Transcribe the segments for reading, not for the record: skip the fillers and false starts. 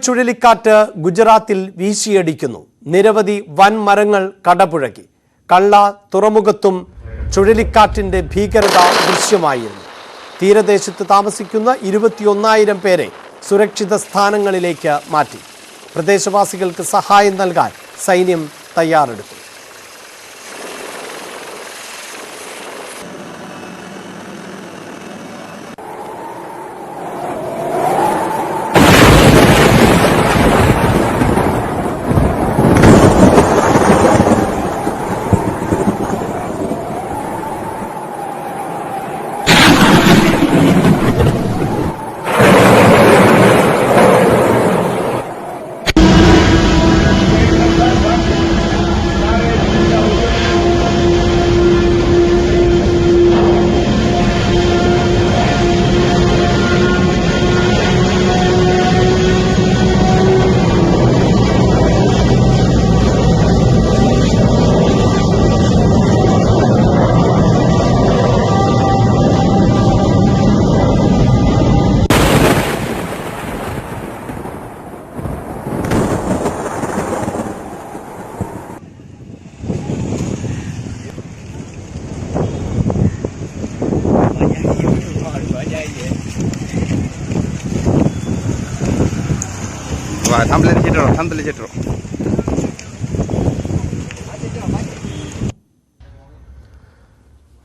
ചുഴലിക്കാറ്റ് ഗുജറാത്തിൽ വീശിയടിക്കുന്നു. നിരവധി വൻ മരങ്ങൾ കടപുഴകി. കള്ള തുറമുഖത്തും ചുഴലിക്കാറ്റിന്റെ ഭീകരത ദൃശ്യമായിരുന്നു. തീരദേശത്ത് താമസിക്കുന്ന 21,000 പേരെ സുരക്ഷിത സ്ഥാനങ്ങളിലേക്ക് മാറ്റി. പ്രദേശവാസികൾക്ക് സഹായം നൽകാൻ സൈന്യം തയ്യാറെടുത്തു.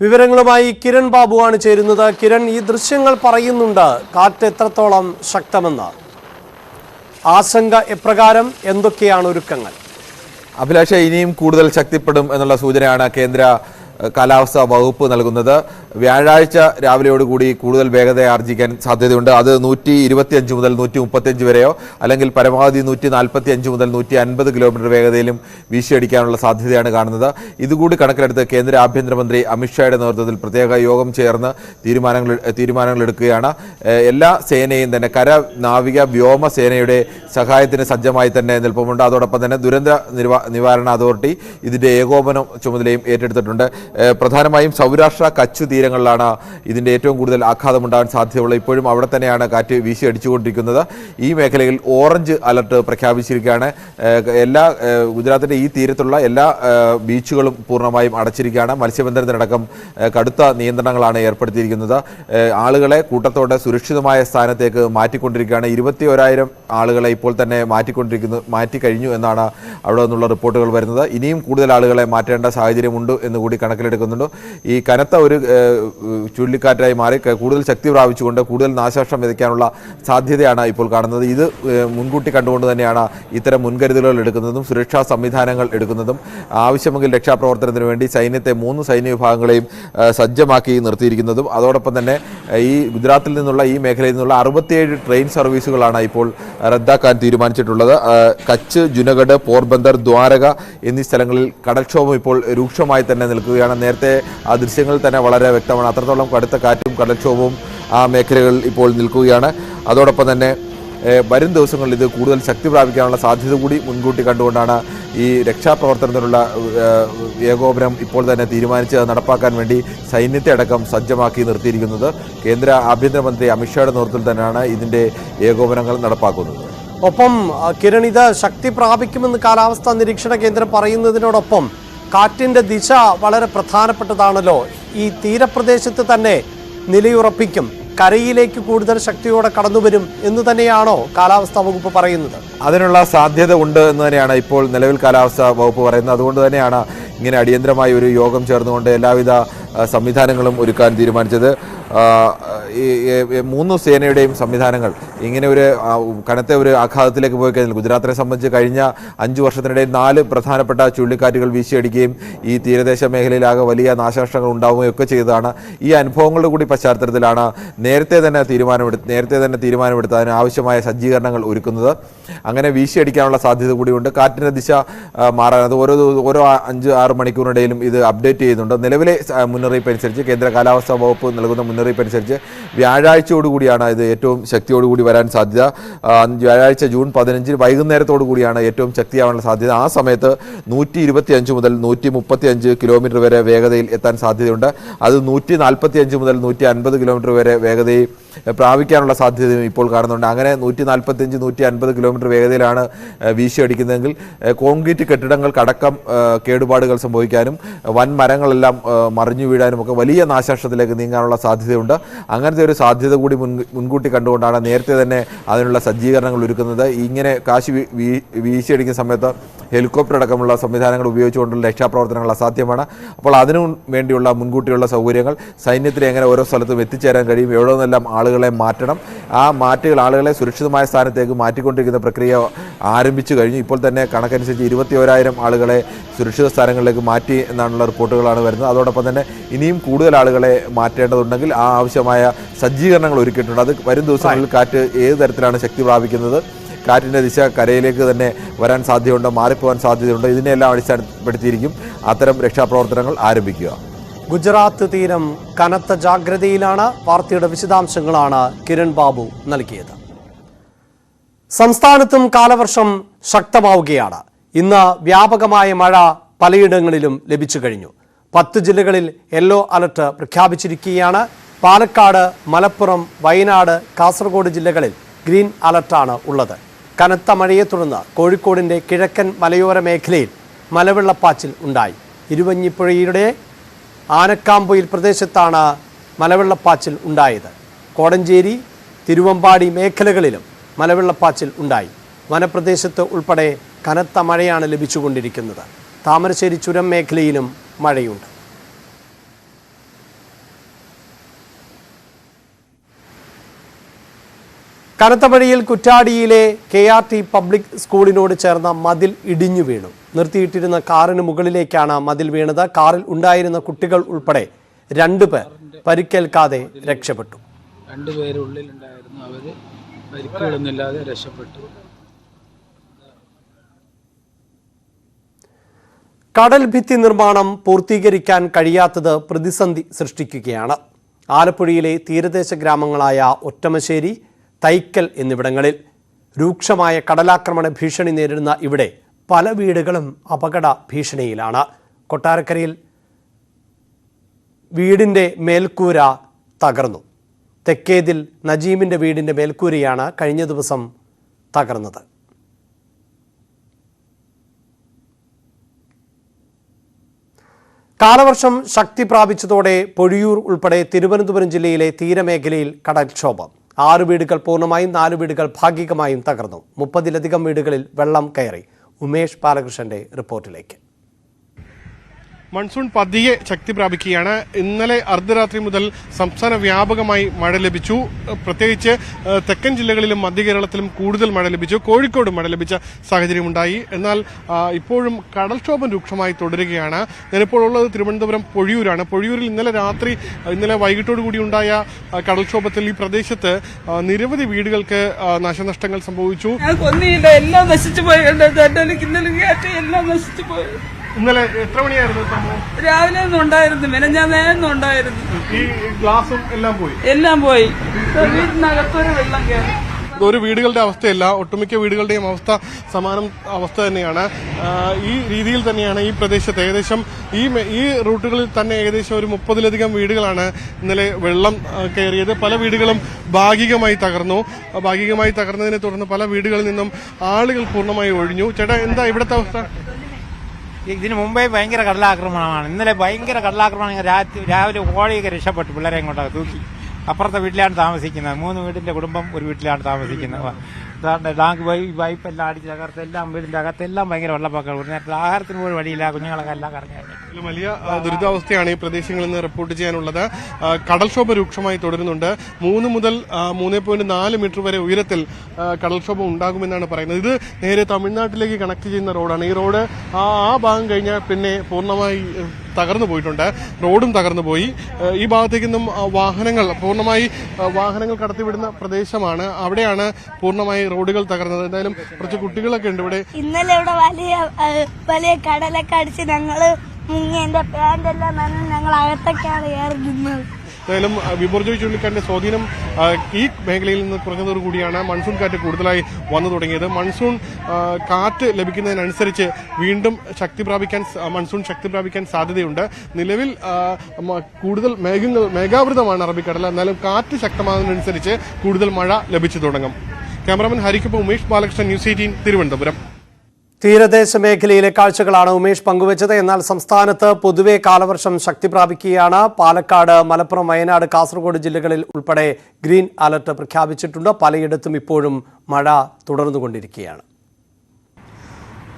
വിവരങ്ങളുമായി കിരൺ ബാബുവാണ് ചേരുന്നത്. കിരൺ, ഈ ദൃശ്യങ്ങൾ പറയുന്നുണ്ട് കാറ്റ് എത്രത്തോളം ശക്തമെന്ന്. ആശങ്ക എപ്രകാരം, എന്തൊക്കെയാണ് ഒരുക്കങ്ങൾ? അഭിലാഷ, ഇനിയും കൂടുതൽ ശക്തിപ്പെടും എന്നുള്ള സൂചനയാണ് കേന്ദ്ര കാലാവസ്ഥാ വകുപ്പ് നൽകുന്നത്. വ്യാഴാഴ്ച രാവിലെയോടുകൂടി കൂടുതൽ വേഗത ആർജിക്കാൻ സാധ്യതയുണ്ട്. അത് 125 മുതൽ 135 വരെയോ അല്ലെങ്കിൽ പരമാവധി 145 മുതൽ 150 കിലോമീറ്റർ വേഗതയിലും വീശിയടിക്കാനുള്ള സാധ്യതയാണ് കാണുന്നത്. ഇതുകൂടി കണക്കിലെടുത്ത് കേന്ദ്ര ആഭ്യന്തരമന്ത്രി അമിത്ഷായുടെ നേതൃത്വത്തിൽ പ്രത്യേക യോഗം ചേർന്ന് തീരുമാനങ്ങൾ എടുക്കുകയാണ്. എല്ലാ സേനയും തന്നെ കര, നാവിക, വ്യോമ സേനയുടെ സഹായത്തിന് സജ്ജമായി തന്നെ നിൽപ്പുമുണ്ട്. അതോടൊപ്പം തന്നെ ദുരന്ത നിവാരണ അതോറിറ്റി ഇതിന്റെ ഏകോപനം ചുമതലയും ഏറ്റെടുത്തിട്ടുണ്ട്. പ്രധാനമായും സൗരാഷ്ട്ര, കച്ച് തീരങ്ങളിലാണ് ഇതിന്റെ ഏറ്റവും കൂടുതൽ ആഘാതമുണ്ടാകാൻ സാധ്യതയുള്ളത്. ഇപ്പോഴും അവിടെ തന്നെയാണ് കാറ്റ് വീശി അടിച്ചുകൊണ്ടിരിക്കുന്നത്. ഈ മേഖലയിൽ ഓറഞ്ച് അലർട്ട് പ്രഖ്യാപിച്ചിരിക്കുകയാണ്. ഗുജറാത്തിന്റെ ഈ തീരത്തുള്ള എല്ലാ ബീച്ചുകളും പൂർണ്ണമായും അടച്ചിരിക്കുകയാണ്. മത്സ്യബന്ധനത്തിനടക്കം കടുത്ത നിയന്ത്രണങ്ങളാണ് ഏർപ്പെടുത്തിയിരിക്കുന്നത്. ആളുകളെ കൂട്ടത്തോടെ സുരക്ഷിതമായ സ്ഥാനത്തേക്ക് മാറ്റിക്കൊണ്ടിരിക്കുകയാണ്. 21,000 ആളുകളെ ഇപ്പോൾ തന്നെ മാറ്റിക്കഴിഞ്ഞു എന്നാണ് അവിടെ നിന്നുള്ള റിപ്പോർട്ടുകൾ വരുന്നത്. ഇനിയും കൂടുതൽ ആളുകളെ മാറ്റേണ്ട സാഹചര്യമുണ്ട് എന്നുകൂടി കണക്കിലെടുക്കുന്നുണ്ട്. ഈ കനത്ത ഒരു ചുഴലിക്കാറ്റായി മാറി കൂടുതൽ ശക്തി പ്രാപിച്ചുകൊണ്ട് കൂടുതൽ നാശനഷ്ടം വിതയ്ക്കാനുള്ള സാധ്യതയാണ് ഇപ്പോൾ കാണുന്നത്. ഇത് മുൻകൂട്ടി കണ്ടുകൊണ്ട് തന്നെയാണ് ഇത്തരം മുൻകരുതലുകൾ എടുക്കുന്നതും സുരക്ഷാ സംവിധാനങ്ങൾ എടുക്കുന്നതും. ആവശ്യമെങ്കിൽ രക്ഷാപ്രവർത്തനത്തിന് വേണ്ടി സൈന്യത്തെ 3 സൈന്യ വിഭാഗങ്ങളെയും സജ്ജമാക്കി നിർത്തിയിരിക്കുന്നതും. അതോടൊപ്പം തന്നെ ഈ ഗുജറാത്തിൽ നിന്നുള്ള ഈ മേഖലയിൽ നിന്നുള്ള 67 ട്രെയിൻ സർവീസുകളാണ് ഇപ്പോൾ റദ്ദാക്കാൻ തീരുമാനിച്ചിട്ടുള്ളത്. കച്ച്, ജുനഗഡ്, പോർബന്ദർ, ദ്വാരക എന്നീ സ്ഥലങ്ങളിൽ കടൽക്ഷോഭം ഇപ്പോൾ രൂക്ഷമായി തന്നെ നിൽക്കുകയാണ്. നേരത്തെ ആ ദൃശ്യങ്ങളിൽ തന്നെ വളരെ വ്യക്തമാണ്. അത്രത്തോളം കടുത്ത കാറ്റും കടൽക്ഷോഭവും ആ മേഖലകളിൽ ഇപ്പോൾ നിൽക്കുകയാണ്. അതോടൊപ്പം തന്നെ വരും ദിവസങ്ങളിൽ ഇത് കൂടുതൽ ശക്തി പ്രാപിക്കാനുള്ള സാധ്യത കൂടി മുൻകൂട്ടി കണ്ടുകൊണ്ടാണ് ഈ രക്ഷാപ്രവർത്തനത്തിനുള്ള ഏകോപനം ഇപ്പോൾ തന്നെ തീരുമാനിച്ച് നടപ്പാക്കാൻ വേണ്ടി സൈന്യത്തെ അടക്കം സജ്ജമാക്കി നിർത്തിയിരിക്കുന്നത്. കേന്ദ്ര ആഭ്യന്തരമന്ത്രി അമിത്ഷായുടെ നേതൃത്വത്തിൽ തന്നെയാണ് ഇതിന്റെ ഏകോപനങ്ങൾ നടപ്പാക്കുന്നത്. ഒപ്പം കിരൺ, ഇത് ശക്തി പ്രാപിക്കുമെന്ന് കാലാവസ്ഥാ നിരീക്ഷണ കേന്ദ്രം പറയുന്നതിനോടൊപ്പം കാറ്റിന്റെ ദിശ വളരെ പ്രധാനപ്പെട്ടതാണല്ലോ. ഈ തീരപ്രദേശത്ത് തന്നെ നിലയുറപ്പിക്കും, കരയിലേക്ക് കൂടുതൽ ശക്തിയോടെ കടന്നുവരും എന്ന് തന്നെയാണോ കാലാവസ്ഥാ വകുപ്പ് പറയുന്നത്? അതിനുള്ള സാധ്യത ഉണ്ട് എന്ന് തന്നെയാണ് ഇപ്പോൾ നിലവിൽ കാലാവസ്ഥാ വകുപ്പ് പറയുന്നത്. അതുകൊണ്ട് തന്നെയാണ് ഇങ്ങനെ അടിയന്തരമായി ഒരു യോഗം ചേർന്നുകൊണ്ട് എല്ലാവിധ സംവിധാനങ്ങളും ഒരുക്കാൻ തീരുമാനിച്ചത്. 3 സേനയുടെയും സംവിധാനങ്ങൾ ഇങ്ങനെ ഒരു കനത്ത ഒരു ആഘാതത്തിലേക്ക് പോയി കഴിഞ്ഞാൽ ഗുജറാത്തിനെ സംബന്ധിച്ച് കഴിഞ്ഞ 5 വർഷത്തിനിടയിൽ 4 പ്രധാനപ്പെട്ട ചുഴലിക്കാറ്റുകൾ വീശിയടിക്കുകയും ഈ തീരദേശ മേഖലയിലാകെ വലിയ നാശനഷ്ടങ്ങൾ ഉണ്ടാവുകയും ഒക്കെ ചെയ്തതാണ്. ഈ അനുഭവങ്ങളുടെ കൂടി പശ്ചാത്തലത്തിലാണ് നേരത്തെ തന്നെ തീരുമാനമെടുത്ത് അതിന് ആവശ്യമായ സജ്ജീകരണങ്ങൾ ഒരുക്കുന്നത്. അങ്ങനെ വീശിയടിക്കാനുള്ള സാധ്യത കൂടിയുണ്ട്. കാറ്റിൻ്റെ ദിശ മാറാൻ അത് ഓരോ 5-6 മണിക്കൂറിനിടയിലും ഇത് അപ്ഡേറ്റ് ചെയ്യുന്നുണ്ട്. നിലവിലെ മുന്നറിയിപ്പ് അനുസരിച്ച് കേന്ദ്ര കാലാവസ്ഥാ വകുപ്പ് നൽകുന്ന മുന്നറിയിപ്പ് അനുസരിച്ച് വ്യാഴാഴ്ചയോടുകൂടിയാണ് ഇത് ഏറ്റവും ശക്തിയോടുകൂടി വരാൻ സാധ്യത. വ്യാഴാഴ്ച ജൂൺ 15 വൈകുന്നേരത്തോടു കൂടിയാണ് ഏറ്റവും ശക്തിയാവാനുള്ള സാധ്യത. ആ സമയത്ത് 125 മുതൽ 135 കിലോമീറ്റർ വരെ വേഗതയിൽ എത്താൻ സാധ്യതയുണ്ട്. അത് 145 മുതൽ 150 കിലോമീറ്റർ വരെ വേഗതയിൽ പ്രാപിക്കാനുള്ള സാധ്യതയും ഇപ്പോൾ കാണുന്നുണ്ട്. അങ്ങനെ 145-150 കിലോമീറ്റർ വേഗതയിലാണ് വീശിയടിക്കുന്നതെങ്കിൽ കോൺക്രീറ്റ് കെട്ടിടങ്ങൾക്കടക്കം കേടുപാടുകൾ സംഭവിക്കാനും വൻ മരങ്ങളെല്ലാം മറിഞ്ഞു വീഴാനും ഒക്കെ വലിയ നാശനഷ്ടത്തിലേക്ക് നീങ്ങാനുള്ള സാധ്യതയുണ്ട്. അങ്ങനത്തെ ഒരു സാധ്യത കൂടി മുൻകൂട്ടി കണ്ടുകൊണ്ടാണ് നേരത്തെ തന്നെ അതിനുള്ള സജ്ജീകരണങ്ങൾ ഒരുക്കുന്നത്. ഇങ്ങനെ കാശി വീശിയടിക്കുന്ന സമയത്ത് ഹെലികോപ്റ്റർ അടക്കമുള്ള സംവിധാനങ്ങൾ ഉപയോഗിച്ചുകൊണ്ടുള്ള രക്ഷാപ്രവർത്തനങ്ങൾ അസാധ്യമാണ്. അപ്പോൾ അതിനു വേണ്ടിയുള്ള മുൻകൂട്ടിയുള്ള സൗകര്യങ്ങൾ സൈന്യത്തിന് എങ്ങനെ ഓരോ സ്ഥലത്തും എത്തിച്ചേരാൻ കഴിയും, എവിടെ നിന്നെല്ലാം ആളുകളെ മാറ്റണം, ആ ആളുകളെ സുരക്ഷിതമായ സ്ഥാനത്തേക്ക് മാറ്റിക്കൊണ്ടിരിക്കുന്ന പ്രക്രിയ ആരംഭിച്ചു കഴിഞ്ഞു. ഇപ്പോൾ തന്നെ കണക്കനുസരിച്ച് 21,000 ആളുകളെ സുരക്ഷിത സ്ഥാനങ്ങളിലേക്ക് മാറ്റി എന്നാണുള്ള റിപ്പോർട്ടുകളാണ് വരുന്നത്. അതോടൊപ്പം തന്നെ ഇനിയും കൂടുതൽ ആളുകളെ മാറ്റേണ്ടതുണ്ടെങ്കിൽ ആ ആവശ്യമായ സജ്ജീകരണങ്ങൾ ഒരുക്കിയിട്ടുണ്ട്. അത് വരും ദിവസങ്ങളിൽ കാറ്റ് ഏത് തരത്തിലാണ് ശക്തി പ്രാപിക്കുന്നത്, കാറ്റിൻ്റെ ദിശ കരയിലേക്ക് തന്നെ വരാൻ സാധ്യതയുണ്ട്, മാറിപ്പോകാൻ സാധ്യതയുണ്ട്, ഇതിനെല്ലാം അടിസ്ഥാനപ്പെടുത്തിയിരിക്കും അത്തരം രക്ഷാപ്രവർത്തനങ്ങൾ ആരംഭിക്കുക. ഗുജറാത്ത് തീരം കനത്ത ജാഗ്രതയിലാണ്. വാർത്തയുടെ വിശദാംശങ്ങളാണ് കിരൺ ബാബു നൽകിയത്. സംസ്ഥാനത്തും കാലവർഷം ശക്തമാവുകയാണ്. ഇന്ന് വ്യാപകമായ മഴ പലയിടങ്ങളിലും ലഭിച്ചു കഴിഞ്ഞു. 10 ജില്ലകളിൽ യെല്ലോ അലർട്ട് പ്രഖ്യാപിച്ചിരിക്കുകയാണ്. പാലക്കാട്, മലപ്പുറം, വയനാട്, കാസർഗോഡ് ജില്ലകളിൽ ഗ്രീൻ അലർട്ടാണ് ഉള്ളത്. കനത്ത മഴയെ തുടർന്ന് കോഴിക്കോടിൻ്റെ കിഴക്കൻ മലയോര മേഖലയിൽ മലവെള്ളപ്പാച്ചിൽ ഉണ്ടായി. ഇരുവഞ്ഞിപ്പുഴയുടെ ആനക്കാമ്പൊയിൽ പ്രദേശത്താണ് മലവെള്ളപ്പാച്ചിൽ ഉണ്ടായത്. കോടഞ്ചേരി, തിരുവമ്പാടി മേഖലകളിലും മലവെള്ളപ്പാച്ചിൽ ഉണ്ടായി. വനപ്രദേശത്ത് ഉൾപ്പെടെ കനത്ത മഴയാണ് ലഭിച്ചുകൊണ്ടിരിക്കുന്നത്. താമരശ്ശേരി ചുരം മേഖലയിലും മഴയുണ്ട്. കനത്ത മഴയിൽ കുറ്റാടിയിലെ KRT പബ്ലിക് സ്കൂളിനോട് ചേർന്ന മതിൽ ഇടിഞ്ഞു വീണു. നിർത്തിയിട്ടിരുന്ന കാറിന് മുകളിലേക്കാണ് മതിൽ വീണത്. കാറിൽ ഉണ്ടായിരുന്ന കുട്ടികൾ ഉൾപ്പെടെ 2 പേർ പരിക്കേൽക്കാതെ രക്ഷപ്പെട്ടു. 2 പേര് ഉള്ളിലുണ്ടായിരുന്നു, അവര് പരിക്കുകളൊന്നുമില്ലാതെ രക്ഷപ്പെട്ടു. കടൽ ഭിത്തി നിർമ്മാണം പൂർത്തീകരിക്കാൻ കഴിയാത്തത് പ്രതിസന്ധി സൃഷ്ടിക്കുകയാണ്. ആലപ്പുഴയിലെ തീരദേശ ഗ്രാമങ്ങളായ ഒറ്റമശ്ശേരി, തൈക്കൽ എന്നിവിടങ്ങളിൽ രൂക്ഷമായ കടലാക്രമണ ഭീഷണി നേരിടുന്ന ഇവിടെ പല വീടുകളും അപകട ഭീഷണിയിലാണ്. കൊട്ടാരക്കരയിൽ വീടിൻ്റെ മേൽക്കൂര തകർന്നു. തെക്കേതിൽ നജീമിൻ്റെ വീടിൻ്റെ മേൽക്കൂരയാണ് കഴിഞ്ഞ ദിവസം തകർന്നത്. കാലവർഷം ശക്തി പ്രാപിച്ചതോടെ പൊഴിയൂർ ഉൾപ്പെടെ തിരുവനന്തപുരം ജില്ലയിലെ തീരമേഖലയിൽ കടൽക്ഷോഭം. 6 വീടുകൾ പൂർണ്ണമായും 4 വീടുകൾ ഭാഗികമായും തകർന്നു. 30-ലധികം വീടുകളിൽ വെള്ളം കയറി. ഉമേഷ് ബാലകൃഷ്ണന്റെ റിപ്പോർട്ടിലേക്ക്. മൺസൂൺ പതിയെ ശക്തി പ്രാപിക്കുകയാണ്. ഇന്നലെ അർദ്ധരാത്രി മുതൽ സംസ്ഥാന വ്യാപകമായി മഴ ലഭിച്ചു. പ്രത്യേകിച്ച് തെക്കൻ ജില്ലകളിലും മധ്യ കേരളത്തിലും കൂടുതൽ മഴ ലഭിച്ചു. കോഴിക്കോട് മഴ ലഭിച്ച സാഹചര്യമുണ്ടായി. എന്നാൽ ഇപ്പോഴും കടൽക്ഷോഭം രൂക്ഷമായി തുടരുകയാണ്. ഞാനിപ്പോൾ ഉള്ളത് തിരുവനന്തപുരം പൊഴിയൂരാണ്. പൊഴിയൂരിൽ ഇന്നലെ വൈകിട്ടോടു കൂടി ഉണ്ടായ കടൽക്ഷോഭത്തിൽ ഈ പ്രദേശത്ത് നിരവധി വീടുകൾക്ക് നാശനഷ്ടങ്ങൾ സംഭവിച്ചു. എല്ലാം നശിച്ചു പോയി. എല്ലാം നശിച്ചു പോയി. ഇന്നലെ എത്ര മണിയായിരുന്നു സംഭവം? രാവിലെ ഒന്നും ഉണ്ടായിരുന്നു, മെനഞ്ഞാന്നും ഉണ്ടായിരുന്നു. ഈ ഗ്ലാസും എല്ലാം പോയി. വീട്ടിനകത്തൊരു വെള്ളം കയറി. ഒരു വീടുകളുടെ അവസ്ഥയല്ല, ഒട്ടുമിക്ക വീടുകളുടെയും അവസ്ഥ സമാനം അവസ്ഥ തന്നെയാണ്. ഈ രീതിയിൽ തന്നെയാണ് ഈ പ്രദേശത്ത് ഏകദേശം ഈ റൂട്ടുകളിൽ തന്നെ ഏകദേശം ഒരു 30-ലധികം വീടുകളാണ് ഇന്നലെ വെള്ളം കയറിയത്. പല വീടുകളും ഭാഗികമായി തകർന്നു. ഭാഗികമായി തകർന്നതിനെ തുടർന്ന് പല വീടുകളിൽ നിന്നും ആളുകൾ പൂർണ്ണമായി ഒഴിഞ്ഞു. ചേട്ടാ, എന്താ ഇവിടുത്തെ അവസ്ഥ? ഇതിനു മുമ്പേ ഭയങ്കര കടലാക്രമണമാണ്. ഇന്നലെ ഭയങ്കര കടലാക്രമണം. രാവിലെ കോഴിയൊക്കെ രക്ഷപ്പെട്ടു, പിള്ളേരെ ഇങ്ങോട്ടൊക്കെ തൂക്കി. അപ്പുറത്തെ വീട്ടിലാണ് താമസിക്കുന്നത്. 3 വീടിന്റെ കുടുംബം ഒരു വീട്ടിലാണ് താമസിക്കുന്നത്. ടാങ്ക് പൈപ്പ് എല്ലാം അടിച്ച് തകർത്ത് എല്ലാം വീടിന്റെ അകത്തെല്ലാം ഭയങ്കര വെള്ളപ്പൊക്കം. ഒരു നേരത്തിൽ ആഹാരത്തിന് പോലും വഴിയില്ല. കുഞ്ഞുങ്ങളൊക്കെ എല്ലാം കറങ്ങിയായിരുന്നു. വലിയ ദുരിതാവസ്ഥയാണ് ഈ പ്രദേശങ്ങളിൽ നിന്ന് റിപ്പോർട്ട് ചെയ്യാനുള്ളത്. കടൽക്ഷോഭം രൂക്ഷമായി തുടരുന്നുണ്ട്. 3 മുതൽ 3.4 മീറ്റർ വരെ ഉയരത്തിൽ കടൽക്ഷോഭം ഉണ്ടാകുമെന്നാണ് പറയുന്നത്. ഇത് നേരെ തമിഴ്നാട്ടിലേക്ക് കണക്ട് ചെയ്യുന്ന റോഡാണ്. ഈ റോഡ് ആ ഭാഗം കഴിഞ്ഞാൽ പിന്നെ പൂർണ്ണമായി തകർന്നു പോയിട്ടുണ്ട്. റോഡും തകർന്നു പോയി. ഈ ഭാഗത്തേക്ക് നിന്നും വാഹനങ്ങൾ കടത്തിവിടുന്ന പ്രദേശമാണ്. അവിടെയാണ് പൂർണ്ണമായി റോഡുകൾ തകർന്നത്. എന്തായാലും കുറച്ച് കുട്ടികളൊക്കെ ഉണ്ട് ഇവിടെ. ഇന്നലെ ഇവിടെ വലിയ കടലൊക്കെ അടിച്ച് ഞങ്ങള് മുങ്ങി. എന്റെ പാൻറ്റെല്ലാം നനഞ്ഞ് ഞങ്ങൾ അകത്തൊക്കെയാണ് കയറി നിന്നത്. എന്തായാലും ബിബോർജോയ് ചുഴലിക്കാറ്റിന്റെ സ്വാധീനം ഈ മേഖലയിൽ നിന്ന് കുറഞ്ഞതോടുകൂടിയാണ് മൺസൂൺ കാറ്റ് കൂടുതലായി വന്നു തുടങ്ങിയത്. മൺസൂൺ കാറ്റ് ലഭിക്കുന്നതിനനുസരിച്ച് വീണ്ടും മൺസൂൺ ശക്തി പ്രാപിക്കാൻ സാധ്യതയുണ്ട്. നിലവിൽ കൂടുതൽ മേഘാവൃതമാണ് അറബിക്കടൽ. എന്നാലും കാറ്റ് ശക്തമാകുന്നതിനനുസരിച്ച് കൂടുതൽ മഴ ലഭിച്ചു തുടങ്ങും. ക്യാമറാമാൻ ഹരിക്കൊപ്പം ഉമേഷ് ബാലകൃഷ്ണൻ, ന്യൂസ് 18 തിരുവനന്തപുരം. തീരദേശ മേഖലയിലെ കാഴ്ചകളാണ് ഉമേഷ് പങ്കുവച്ചത്. എന്നാൽ സംസ്ഥാനത്ത് പൊതുവെ കാലവർഷം ശക്തി പ്രാപിക്കുകയാണ്. പാലക്കാട്, മലപ്പുറം, വയനാട്, കാസർഗോഡ് ജില്ലകളിൽ ഉൾപ്പെടെ ഗ്രീൻ അലർട്ട് പ്രഖ്യാപിച്ചിട്ടുണ്ട്. പലയിടത്തും ഇപ്പോഴും മഴ തുടർന്നുകൊണ്ടിരിക്കുകയാണ്.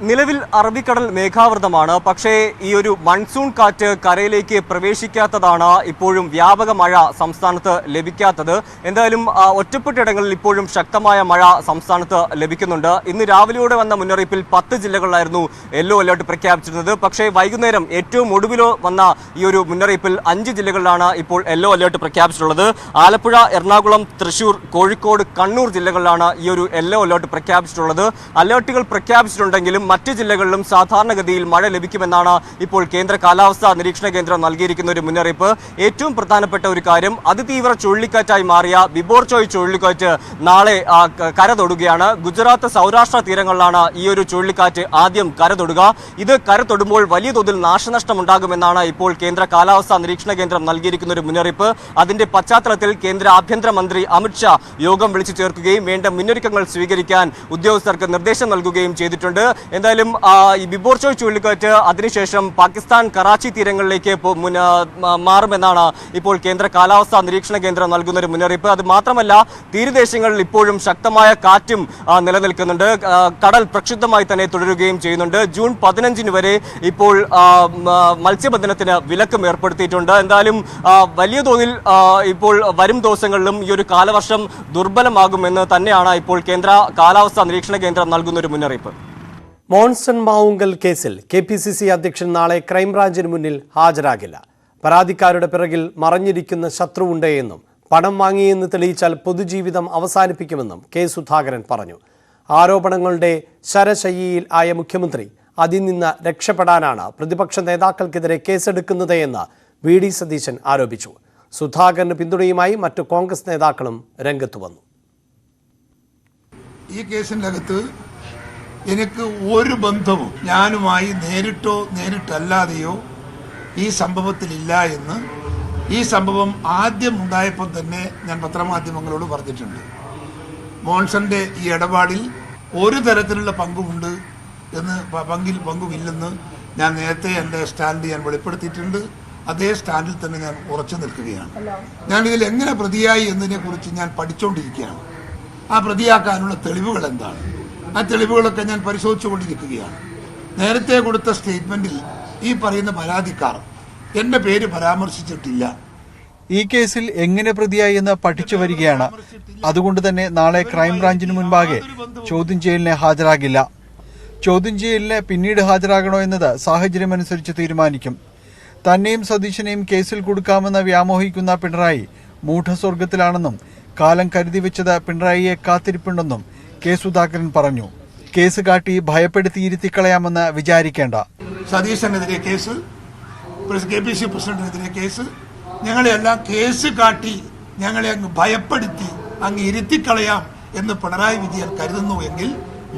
നിലവിൽ അറബിക്കടൽ മേഘാവൃതമാണ്. പക്ഷേ ഈ ഒരു മൺസൂൺ കാറ്റ് കരയിലേക്ക് പ്രവേശിക്കാത്തതാണ് ഇപ്പോഴും വ്യാപക മഴ സംസ്ഥാനത്ത് ലഭിക്കാത്തത്. എന്തായാലും ഒറ്റപ്പെട്ടിടങ്ങളിൽ ഇപ്പോഴും ശക്തമായ മഴ സംസ്ഥാനത്ത് ലഭിക്കുന്നുണ്ട്. ഇന്ന് രാവിലെയോടെ വന്ന മുന്നറിയിപ്പിൽ 10 ജില്ലകളിലായിരുന്നു യെല്ലോ അലർട്ട് പ്രഖ്യാപിച്ചിരുന്നത്. പക്ഷേ വൈകുന്നേരം ഏറ്റവും ഒടുവിലോ വന്ന ഈ ഒരു മുന്നറിയിപ്പിൽ 5 ജില്ലകളിലാണ് ഇപ്പോൾ യെല്ലോ അലർട്ട് പ്രഖ്യാപിച്ചിട്ടുള്ളത്. ആലപ്പുഴ, എറണാകുളം, തൃശൂർ, കോഴിക്കോട്, കണ്ണൂർ ജില്ലകളിലാണ് ഈ ഒരു യെല്ലോ അലർട്ട് പ്രഖ്യാപിച്ചിട്ടുള്ളത്. അലർട്ടുകൾ പ്രഖ്യാപിച്ചിട്ടുണ്ടെങ്കിലും മറ്റ് ജില്ലകളിലും സാധാരണഗതിയിൽ മഴ ലഭിക്കുമെന്നാണ് ഇപ്പോൾ കേന്ദ്ര കാലാവസ്ഥാ നിരീക്ഷണ കേന്ദ്രം നൽകിയിരിക്കുന്ന ഒരു മുന്നറിയിപ്പ്. ഏറ്റവും പ്രധാനപ്പെട്ട ഒരു കാര്യം, അതിതീവ്ര ചുഴലിക്കാറ്റായി മാറിയ ബിബോർജോയ് ചുഴലിക്കാറ്റ് നാളെ കര തൊടുകയാണ്. ഗുജറാത്ത്, സൗരാഷ്ട്ര തീരങ്ങളിലാണ് ഈ ഒരു ചുഴലിക്കാറ്റ് ആദ്യം കര തൊടുക. ഇത് കര തൊടുമ്പോൾ വലിയ തോതിൽ നാശനഷ്ടമുണ്ടാകുമെന്നാണ് ഇപ്പോൾ കേന്ദ്ര കാലാവസ്ഥാ നിരീക്ഷണ കേന്ദ്രം നൽകിയിരിക്കുന്ന ഒരു മുന്നറിയിപ്പ്. അതിന്റെ പശ്ചാത്തലത്തിൽ കേന്ദ്ര ആഭ്യന്തരമന്ത്രി അമിത്ഷാ യോഗം വിളിച്ചു ചേർക്കുകയും വേണ്ട മുന്നൊരുക്കങ്ങൾ സ്വീകരിക്കാൻ ഉദ്യോഗസ്ഥർക്ക് നിർദ്ദേശം നൽകുകയും ചെയ്തിട്ടുണ്ട്. എന്തായാലും ഈ ബിബോർജോയ് ചുഴലിക്കാറ്റ് അതിനുശേഷം പാകിസ്ഥാൻ കറാച്ചി തീരങ്ങളിലേക്ക് മാറുമെന്നാണ് ഇപ്പോൾ കേന്ദ്ര കാലാവസ്ഥാ നിരീക്ഷണ കേന്ദ്രം നൽകുന്ന ഒരു മുന്നറിയിപ്പ്. അത് മാത്രമല്ല, തീരദേശങ്ങളിൽ ഇപ്പോഴും ശക്തമായ കാറ്റും നിലനിൽക്കുന്നുണ്ട്. കടൽ പ്രക്ഷുബ്ധമായി തന്നെ തുടരുകയും ചെയ്യുന്നുണ്ട്. ജൂൺ 15 വരെ ഇപ്പോൾ മത്സ്യബന്ധനത്തിന് വിലക്കും ഏർപ്പെടുത്തിയിട്ടുണ്ട്. എന്തായാലും വലിയ തോതിൽ ഇപ്പോൾ വരും ദിവസങ്ങളിലും ഈ ഒരു കാലവർഷം ദുർബലമാകുമെന്ന് തന്നെയാണ് ഇപ്പോൾ കേന്ദ്ര കാലാവസ്ഥാ നിരീക്ഷണ കേന്ദ്രം നൽകുന്ന ഒരു മുന്നറിയിപ്പ്. മോൺസൺ മാവുങ്കൽ കേസിൽ KPCC അധ്യക്ഷൻ നാളെ ക്രൈംബ്രാഞ്ചിന് മുന്നിൽ ഹാജരാകില്ല. പരാതിക്കാരുടെ പിറകിൽ മറഞ്ഞിരിക്കുന്ന ശത്രുവുണ്ട് എന്നും പണം വാങ്ങിയെന്ന് തെളിയിച്ചാൽ പൊതുജീവിതം അവസാനിപ്പിക്കുമെന്നും K. സുധാകരൻ പറഞ്ഞു. ആരോപണങ്ങളുടെ ശരശയ്യയിൽ ആയ മുഖ്യമന്ത്രി അതിൽ നിന്ന് രക്ഷപ്പെടാനാണ് പ്രതിപക്ഷ നേതാക്കൾക്കെതിരെ കേസെടുക്കുന്നത് എന്ന് VD സതീശൻ ആരോപിച്ചു. സുധാകരന് പിന്തുണയുമായി മറ്റു കോൺഗ്രസ് നേതാക്കളും രംഗത്തു വന്നു. ഈ കേസിനകത്ത് എനിക്ക് ഒരു ബന്ധവും ഞാനുമായി നേരിട്ടോ നേരിട്ടല്ലാതെയോ ഈ സംഭവത്തിലില്ല എന്ന് ഈ സംഭവം ആദ്യം ഉണ്ടായപ്പോൾ തന്നെ ഞാൻ പത്രമാധ്യമങ്ങളോട് പറഞ്ഞിട്ടുണ്ട്. മോൺസന്റെ ഈ ഇടപാടിൽ ഒരു തരത്തിലുള്ള പങ്കുമുണ്ട് എന്ന് പങ്കുമില്ലെന്ന് ഞാൻ നേരത്തെ എൻ്റെ സ്റ്റാൻഡ് ഞാൻ വെളിപ്പെടുത്തിയിട്ടുണ്ട്. അതേ സ്റ്റാൻഡിൽ തന്നെ ഞാൻ ഉറച്ചു നിൽക്കുകയാണ്. ഞാൻ ഇതിൽ എങ്ങനെ പ്രതിയായി എന്നതിനെക്കുറിച്ച് ഞാൻ പഠിച്ചുകൊണ്ടിരിക്കുകയാണ്. ആ പ്രതിയാക്കാനുള്ള തെളിവുകൾ എന്താണ്, ആ തെളിവുകളൊക്കെ ഞാൻ പരിശോധിച്ചുകൊണ്ടിരിക്കുകയാണ്. നേരത്തെ കൊടുത്ത സ്റ്റേറ്റ്മെന്റിൽ ഈ പറയുന്ന പരാതിക്കാർ എന്റെ പേര് പരാമർശിച്ചിട്ടില്ല. ഈ കേസിൽ എങ്ങനെ പ്രതിയായി എന്ന് പഠിച്ചു വരികയാണ്. അതുകൊണ്ട് തന്നെ നാളെ ക്രൈംബ്രാഞ്ചിന് മുൻപാകെ ചോദ്യം ചെയ്യലിന് ഹാജരാകില്ല. ചോദ്യം ചെയ്യലിന് പിന്നീട് ഹാജരാകണോ എന്നത് സാഹചര്യമനുസരിച്ച് തീരുമാനിക്കും. തന്നെയും സതീശനെയും കേസിൽ കൊടുക്കാമെന്ന് വ്യാമോഹിക്കുന്ന പിണറായി മൂഢസ്വർഗത്തിലാണെന്നും കാലം കരുതി വെച്ചത് പിണറായിയെ കാത്തിരിപ്പുണ്ടെന്നും K. സുധാകരൻ പറഞ്ഞു. കേസ് കാട്ടി ഭയപ്പെടുത്തിയിരുത്തിക്കളയാമെന്ന് വിചാരിക്കേണ്ട. സതീശനെതിരെ കേസ്, KPCC പ്രസിഡന്റിനെതിരെ കേസ്, ഞങ്ങളെല്ലാം കേസ് കാട്ടി ഞങ്ങളെ അങ്ങ് ഭയപ്പെടുത്തി അങ്ങ് ഇരുത്തിക്കളയാം എന്ന് പിണറായി വിജയൻ കരുതുന്നുവെങ്കിൽ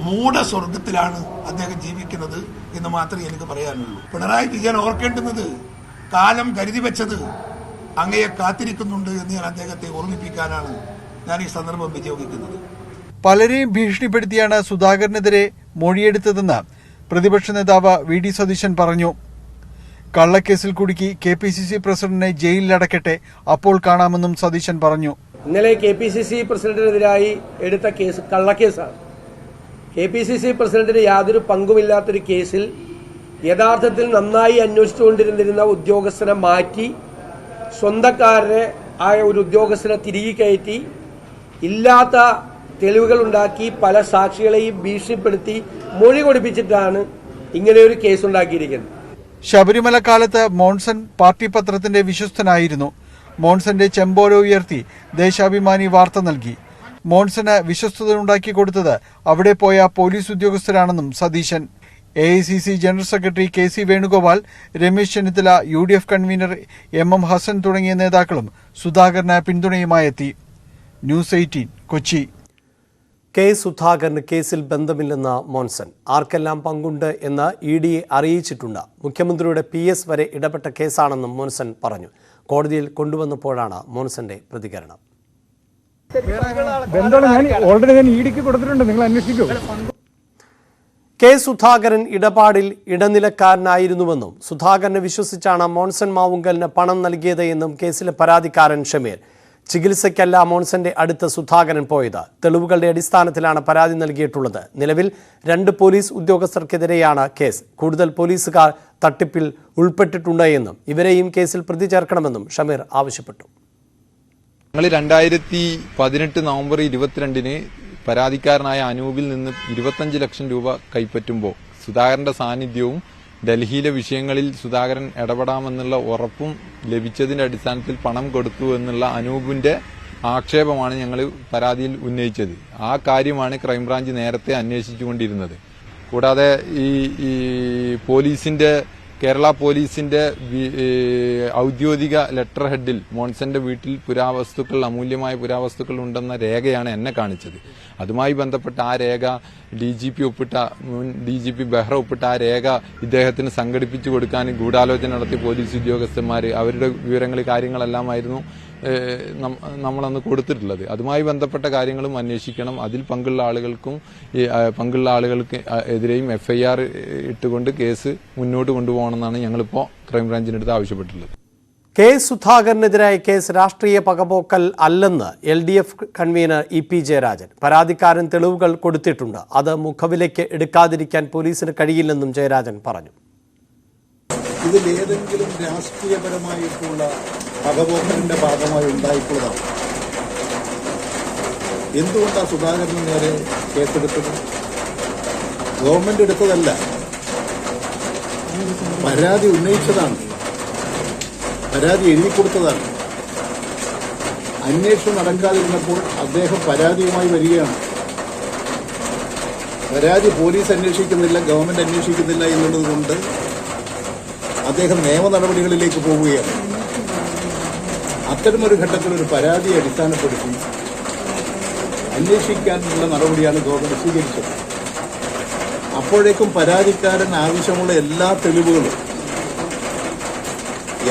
മൂഢസ്വർഗത്തിലാണ് അദ്ദേഹം ജീവിക്കുന്നത് എന്ന് മാത്രമേ എനിക്ക് പറയാനുള്ളൂ. പിണറായി വിജയൻ ഓർക്കേണ്ടുന്നത് കാലം കരുതി വെച്ചത് അങ്ങയെ കാത്തിരിക്കുന്നുണ്ട് എന്ന് ഞാൻ അദ്ദേഹത്തെ ഓർമ്മിപ്പിക്കാനാണ് ഞാൻ ഈ സന്ദർഭം വിനിയോഗിക്കുന്നത്. പലരെയും ഭീഷണിപ്പെടുത്തിയാണ് സുധാകരനെതിരെ മൊഴിയെടുത്തതെന്ന് പ്രതിപക്ഷ നേതാവ് VD സതീശൻ പറഞ്ഞു. കള്ളക്കേസിൽ കുടുക്കി KPCC പ്രസിഡന്റിനെ ജയിലിലടക്കട്ടെ, അപ്പോൾ കാണാമെന്നും സതീശൻ പറഞ്ഞു. ഇന്നലെ KPCC പ്രസിഡന്റിനെതിരായി എടുത്ത കേസ് കള്ളക്കേസാണ്. KPCC പ്രസിഡന്റിന് യാതൊരു പങ്കുമില്ലാത്തൊരു കേസിൽ യഥാർത്ഥത്തിൽ നന്നായി അന്വേഷിച്ചുകൊണ്ടിരുന്നിരുന്ന ഉദ്യോഗസ്ഥനെ മാറ്റി സ്വന്തക്കാരനെ ആയ ഒരു ഉദ്യോഗസ്ഥനെ തിരികെ കയറ്റി ഇല്ലാത്ത തെളിവുകൾ ഉണ്ടാക്കി പല സാക്ഷികളെയും ഭീഷണിപ്പെടുത്തി മൊഴി കൊടുപ്പിച്ചിട്ടാണ് ഇങ്ങനെയൊരു കേസ് ഉണ്ടാക്കിയിരിക്കുന്നത്. ശബരിമല കാലത്ത് മോൺസൺ പാർട്ടി പത്രത്തിന്റെ വിശ്വസ്തനായിരുന്നു. മോൺസന്റെ ചെമ്പോല ഉയർത്തി ദേശാഭിമാനി വാർത്ത നൽകി. മോൺസന് വിശ്വസ്തത ഉണ്ടാക്കി കൊടുത്തത് അവിടെ പോയ പോലീസ് ഉദ്യോഗസ്ഥരാണെന്നും Satheesan. AICC general secretary KC Venugopal, Ramesh Chennithala, UDF convener MM Hassan തുടങ്ങിയ നേതാക്കളും സുധാകരന് പിന്തുണയുമായെത്തി. ന്യൂസ് 18 കൊച്ചി. കെ സുധാകരന് കേസിൽ ബന്ധമില്ലെന്ന മോൻസൺ. ആർക്കെല്ലാം പങ്കുണ്ട് എന്ന് ED അറിയിച്ചിട്ടുണ്ട്. മുഖ്യമന്ത്രിയുടെ PS വരെ ഇടപെട്ട കേസാണെന്നും മോൻസൺ പറഞ്ഞു. കോടതിയിൽ കൊണ്ടുവന്നപ്പോഴാണ് മോൻസന്റെ പ്രതികരണം. കെ സുധാകരൻ ഇടപാടിൽ ഇടനിലക്കാരനായിരുന്നുവെന്നും സുധാകരനെ വിശ്വസിച്ചാണ് മോൻസൺ മാവുങ്കലിന് പണം നൽകിയത് എന്നും കേസിലെ പരാതിക്കാരൻ ഷമീർ. ചികിത്സയ്ക്കല്ല മോൻസന്റെ അടുത്ത് സുധാകരൻ പോയത്. തെളിവുകളുടെ അടിസ്ഥാനത്തിലാണ് പരാതി നൽകിയിട്ടുള്ളത്. നിലവിൽ 2 പോലീസ് ഉദ്യോഗസ്ഥർക്കെതിരെയാണ് കേസ്. കൂടുതൽ പോലീസുകാർ തട്ടിപ്പിൽ ഉൾപ്പെട്ടിട്ടുണ്ട് എന്നും ഇവരെയും കേസിൽ പ്രതി ചേർക്കണമെന്നും ഷമീർ ആവശ്യപ്പെട്ടു. ഞങ്ങൾ 2018 നവംബർ 22-ന് പരാതിക്കാരനായ അനൂപിൽ നിന്ന് 25 ലക്ഷം രൂപ കൈപ്പറ്റുമ്പോൾ സുധാകരന്റെ സാന്നിധ്യവും ഡൽഹിയിലെ വിഷയങ്ങളിൽ സുധാകരൻ ഇടപെടാമെന്നുള്ള ഉറപ്പും ലഭിച്ചതിന്റെ അടിസ്ഥാനത്തിൽ പണം കൊടുത്തു എന്നുള്ള അനൂപിന്റെ ആക്ഷേപമാണ് ഞങ്ങൾ പരാതിയിൽ ഉന്നയിച്ചത്. ആ കാര്യമാണ് ക്രൈംബ്രാഞ്ച് നേരത്തെ അന്വേഷിച്ചുകൊണ്ടിരുന്നത്. കൂടാതെ ഈ കേരള പോലീസിന്റെ ഔദ്യോഗിക ലെറ്റർ ഹെഡിൽ മോൻസന്റെ വീട്ടിൽ അമൂല്യമായ പുരാവസ്തുക്കൾ ഉണ്ടെന്ന രേഖയാണ് എന്നെ കാണിച്ചത്. അതുമായി ബന്ധപ്പെട്ട ആ രേഖ മുൻ DGP ബെഹ്റ ഒപ്പിട്ട ആ രേഖ ഇദ്ദേഹത്തിന് സംഘടിപ്പിച്ചു കൊടുക്കാൻ ഗൂഢാലോചന നടത്തിയ പോലീസ് ഉദ്യോഗസ്ഥന്മാർ അവരുടെ വിവരങ്ങൾ കാര്യങ്ങളെല്ലാമായിരുന്നു നമ്മളന്ന് കൊടുത്തിട്ടുള്ളത്. അതുമായി ബന്ധപ്പെട്ട കാര്യങ്ങളും അന്വേഷിക്കണം. അതിൽ പങ്കുള്ള ആളുകൾക്ക് എതിരെയും FIR ഇട്ടുകൊണ്ട് കേസ് മുന്നോട്ട് കൊണ്ടുപോകണമെന്നാണ് ഞങ്ങളിപ്പോൾ ക്രൈംബ്രാഞ്ചിനടുത്ത് ആവശ്യപ്പെട്ടിട്ടുള്ളത്. കെ സുധാകരനെതിരായ കേസ് രാഷ്ട്രീയ പകപോക്കൽ അല്ലെന്ന് LDF കൺവീനർ EP ജയരാജൻ. പരാതിക്കാരൻ തെളിവുകൾ കൊടുത്തിട്ടുണ്ട്. അത് മുഖവിലേക്ക് എടുക്കാതിരിക്കാൻ പോലീസിന് കഴിയില്ലെന്നും ജയരാജൻ പറഞ്ഞു. ഇതിലേതെങ്കിലും രാഷ്ട്രീയപരമായിട്ടുള്ള പകപോക്കലിന്റെ ഭാഗമായി ഉണ്ടായിട്ടുള്ളതാണ്. എന്തുകൊണ്ടാണ് സുധാകരന് നേരെ കേസെടുത്തത്? ഗവൺമെന്റ് എടുത്തതല്ല, പരാതി ഉന്നയിച്ചതാണ്, പരാതി എഴുതി കൊടുത്തതാണ്. അന്വേഷണം നടക്കാതിരുന്നപ്പോൾ അദ്ദേഹം പരാതിയുമായി വരികയാണ്. പരാതി പോലീസ് അന്വേഷിക്കുന്നില്ല, ഗവൺമെന്റ് അന്വേഷിക്കുന്നില്ല എന്നുള്ളത് കൊണ്ട് അദ്ദേഹം നിയമ നടപടികളിലേക്ക് പോവുകയാണ്. അത്തരമൊരു ഘട്ടത്തിൽ ഒരു പരാതിയെ അടിസ്ഥാനപ്പെടുത്തി അന്വേഷിക്കാനുള്ള നടപടിയാണ് ഗവൺമെന്റ് സ്വീകരിച്ചത്. അപ്പോഴേക്കും പരാതിക്കാരൻ ആവശ്യമുള്ള എല്ലാ തെളിവുകളും,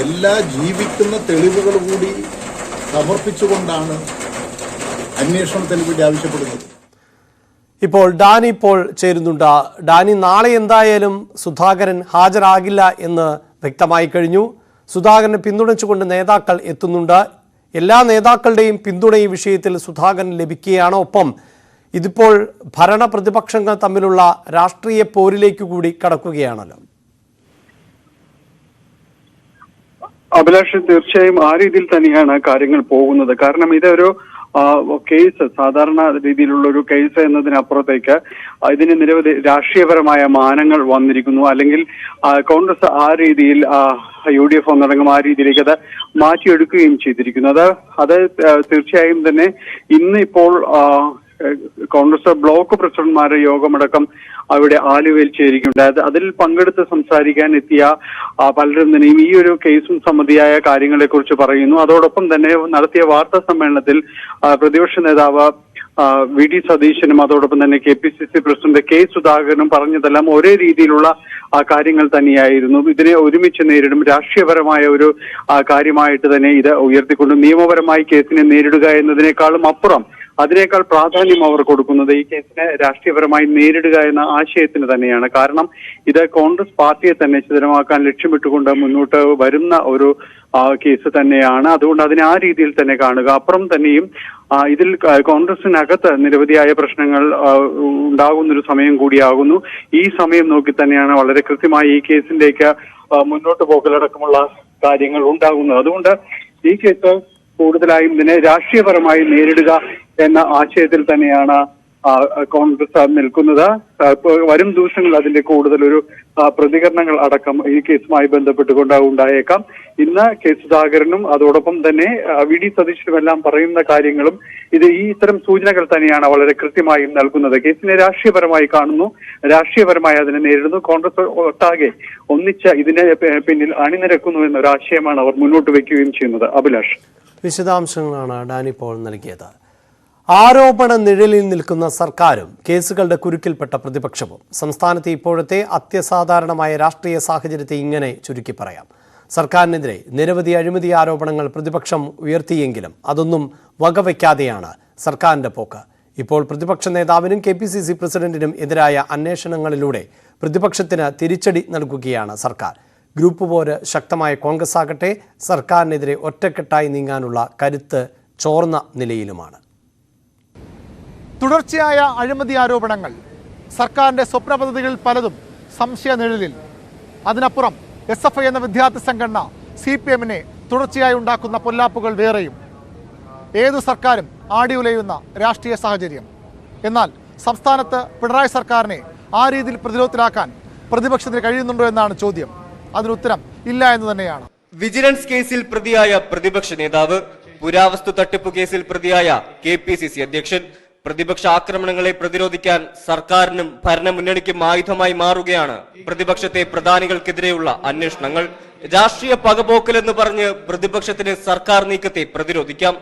എല്ലാ ജീവിക്കുന്ന തെളിവുകൾ കൂടി സമർപ്പിച്ചുകൊണ്ടാണ് അന്വേഷണത്തിന് വേണ്ടി ആവശ്യപ്പെടുന്നത്. ഇപ്പോൾ ഡാനി ചേരുന്നുണ്ട്. ഡാനി, നാളെ എന്തായാലും സുധാകരൻ ഹാജരാകില്ല എന്ന് വ്യക്തമായി കഴിഞ്ഞു. സുധാകരനെ പിന്തുണച്ചുകൊണ്ട് നേതാക്കൾ എത്തുന്നുണ്ട്. എല്ലാ നേതാക്കളുടെയും പിന്തുണ ഈ വിഷയത്തിൽ സുധാകരൻ ലഭിക്കുകയാണ്. ഒപ്പം ഇതിപ്പോൾ ഭരണ പ്രതിപക്ഷങ്ങൾ തമ്മിലുള്ള രാഷ്ട്രീയ പോരിലേക്ക് കൂടി കടക്കുകയാണല്ലോ. അഭിലാഷ്, തീർച്ചയായും ആ രീതിയിൽ തന്നെയാണ് കാര്യങ്ങൾ പോകുന്നത്. കാരണം ഇതൊരു കേസ്, സാധാരണ രീതിയിലുള്ള ഒരു കേസ് എന്നതിനപ്പുറത്തേക്ക് ഇതിന് നിരവധി രാഷ്ട്രീയപരമായ മാനങ്ങൾ വന്നിരിക്കുന്നു. അല്ലെങ്കിൽ കോൺഗ്രസ് ആ രീതിയിൽ UDF ഒന്നടങ്കം ആ രീതിയിലേക്ക് അത് മാറ്റിയെടുക്കുകയും ചെയ്തിരിക്കുന്നു. അത് തീർച്ചയായും തന്നെ ഇന്ന് ഇപ്പോൾ കോൺഗ്രസ് ബ്ലോക്ക് പ്രസിഡന്റുമാരുടെ യോഗമടക്കം അവിടെ ആലുവയിൽ ചേരുകയുണ്ടായത്. അതിൽ പങ്കെടുത്ത് സംസാരിക്കാൻ എത്തിയ പലരും തന്നെയും ഈ ഒരു കേസും സംബന്ധിയായ കാര്യങ്ങളെ കുറിച്ച് പറയുന്നു. അതോടൊപ്പം തന്നെ നടത്തിയ വാർത്താ സമ്മേളനത്തിൽ പ്രതിപക്ഷ നേതാവ് VD സതീശനും അതോടൊപ്പം തന്നെ KPCC പ്രസിഡന്റ് K സുധാകരനും പറഞ്ഞതെല്ലാം ഒരേ രീതിയിലുള്ള കാര്യങ്ങൾ തന്നെയായിരുന്നു. ഇതിനെ ഒരുമിച്ച് നേരിടും, രാഷ്ട്രീയപരമായ ഒരു കാര്യമായിട്ട് തന്നെ ഇത് ഉയർത്തിക്കൊണ്ട് നിയമപരമായി കേസിനെ നേരിടുക എന്നതിനേക്കാളും അപ്പുറം അതിനേക്കാൾ പ്രാധാന്യം അവർ കൊടുക്കുന്നത് ഈ കേസിനെ രാഷ്ട്രീയപരമായി നേരിടുക എന്ന ആശയത്തിന് തന്നെയാണ്. കാരണം ഇത് കോൺഗ്രസ് പാർട്ടിയെ തന്നെ ചിതറമാക്കാൻ ലക്ഷ്യമിട്ടുകൊണ്ട് മുന്നോട്ട് വരുന്ന ഒരു കേസ് തന്നെയാണ്. അതുകൊണ്ട് അതിനെ ആ രീതിയിൽ തന്നെ കാണുക. അപ്പുറം തന്നെയും ഇതിൽ കോൺഗ്രസിനകത്ത് നിരവധിയായ പ്രശ്നങ്ങൾ ഉണ്ടാകുന്നൊരു സമയം കൂടിയാകുന്നു. ഈ സമയം നോക്കി തന്നെയാണ് വളരെ കൃത്യമായി ഈ കേസിലേക്ക് മുന്നോട്ട് പോകലടക്കമുള്ള കാര്യങ്ങൾ ഉണ്ടാകുന്നത്. അതുകൊണ്ട് ഈ കേസ് കൂടുതലായും ഇതിനെ രാഷ്ട്രീയപരമായി നേരിടുക എന്ന ആശയത്തിൽ തന്നെയാണ് കോൺഗ്രസ് നിൽക്കുന്നത്. വരും ദിവസങ്ങളിൽ അതിന്റെ കൂടുതലൊരു പ്രതികരണങ്ങൾ അടക്കം ഈ കേസുമായി ബന്ധപ്പെട്ടുകൊണ്ട് ഉണ്ടായേക്കാം. ഇന്ന് കെ സുധാകരനും അതോടൊപ്പം തന്നെ വി.ഡി. സതീശനും എല്ലാം പറയുന്ന കാര്യങ്ങളും ഇത്തരം സൂചനകൾ തന്നെയാണ് വളരെ കൃത്യമായും നൽകുന്നത്. കേസിനെ രാഷ്ട്രീയപരമായി കാണുന്നു, രാഷ്ട്രീയപരമായി അതിനെ നേരിടുന്നു. കോൺഗ്രസ് ഒട്ടാകെ ഒന്നിച്ച് ഇതിനെ പിന്നിൽ അണിനിരക്കുന്നു എന്നൊരാശയമാണ് അവർ മുന്നോട്ട് വയ്ക്കുകയും ചെയ്യുന്നത്. അഭിലാഷ്, വിശദാംശങ്ങളാണ് ഡാനി പോൾ നൽകിയത്. ആരോപണ നിഴലിൽ നിൽക്കുന്ന സർക്കാരും കേസുകളുടെ കുരുക്കിൽപ്പെട്ട പ്രതിപക്ഷവും. സംസ്ഥാനത്തെ ഇപ്പോഴത്തെ അത്യസാധാരണമായ രാഷ്ട്രീയ സാഹചര്യത്തെ ഇങ്ങനെ ചുരുക്കി പറയാം. സർക്കാരിനെതിരെ നിരവധി അഴിമതി ആരോപണങ്ങൾ പ്രതിപക്ഷം ഉയർത്തിയെങ്കിലും അതൊന്നും വകവയ്ക്കാതെയാണ് സർക്കാരിന്റെ പോക്ക്. ഇപ്പോൾ പ്രതിപക്ഷ നേതാവിനും KPCC പ്രസിഡന്റിനും എതിരായ അന്വേഷണങ്ങളിലൂടെ പ്രതിപക്ഷത്തിന് തിരിച്ചടി നൽകുകയാണ് സർക്കാർ. ഗ്രൂപ്പ് പോര് ശക്തമായ കോൺഗ്രസ് ആകട്ടെ സർക്കാരിനെതിരെ ഒറ്റക്കെട്ടായി നീങ്ങാനുള്ള കരുത്ത് ചോർന്ന നിലയിലുമാണ്. തുടർച്ചയായ അഴിമതി ആരോപണങ്ങൾ, സർക്കാരിന്റെ സ്വപ്ന പദ്ധതികളിൽ പലതും സംശയ നിഴലിൽ. അതിനപ്പുറം SFI എന്ന വിദ്യാർത്ഥി സംഘടന CPM-നെ തുടർച്ചയായി ഉണ്ടാക്കുന്ന പൊല്ലാപ്പുകൾ വേറെയും. ഏതു സർക്കാരും ആടിയുലയുന്ന രാഷ്ട്രീയ സാഹചര്യം. എന്നാൽ സംസ്ഥാനത്ത് പിണറായി സർക്കാരിനെ ആ രീതിയിൽ പ്രതിരോധത്തിലാക്കാൻ പ്രതിപക്ഷത്തിന് കഴിയുന്നുണ്ടോ എന്നാണ് ചോദ്യം. അതിനുത്തരം ഇല്ല എന്ന് തന്നെയാണ്. വിജിലൻസ് കേസിൽ പ്രതിയായ പ്രതിപക്ഷ നേതാവ്, പുരാവസ്തു തട്ടിപ്പ് കേസിൽ പ്രതിയായ KPCC അധ്യക്ഷൻ, പ്രതിപക്ഷ ആക്രമണങ്ങളെ പ്രതിരോധിക്കാൻ സർക്കാരിനും ഭരണമുന്നണിക്കും ആയുധമായി മാറുകയാണ് പ്രതിപക്ഷത്തെ പ്രധാനികൾക്കെതിരെയുള്ള അന്വേഷണങ്ങൾ. രാഷ്ട്രീയ പകപോക്കലെന്ന് പറഞ്ഞ് പ്രതിപക്ഷത്തിന് സർക്കാർ നീക്കത്തെ പ്രതിരോധിക്കാം.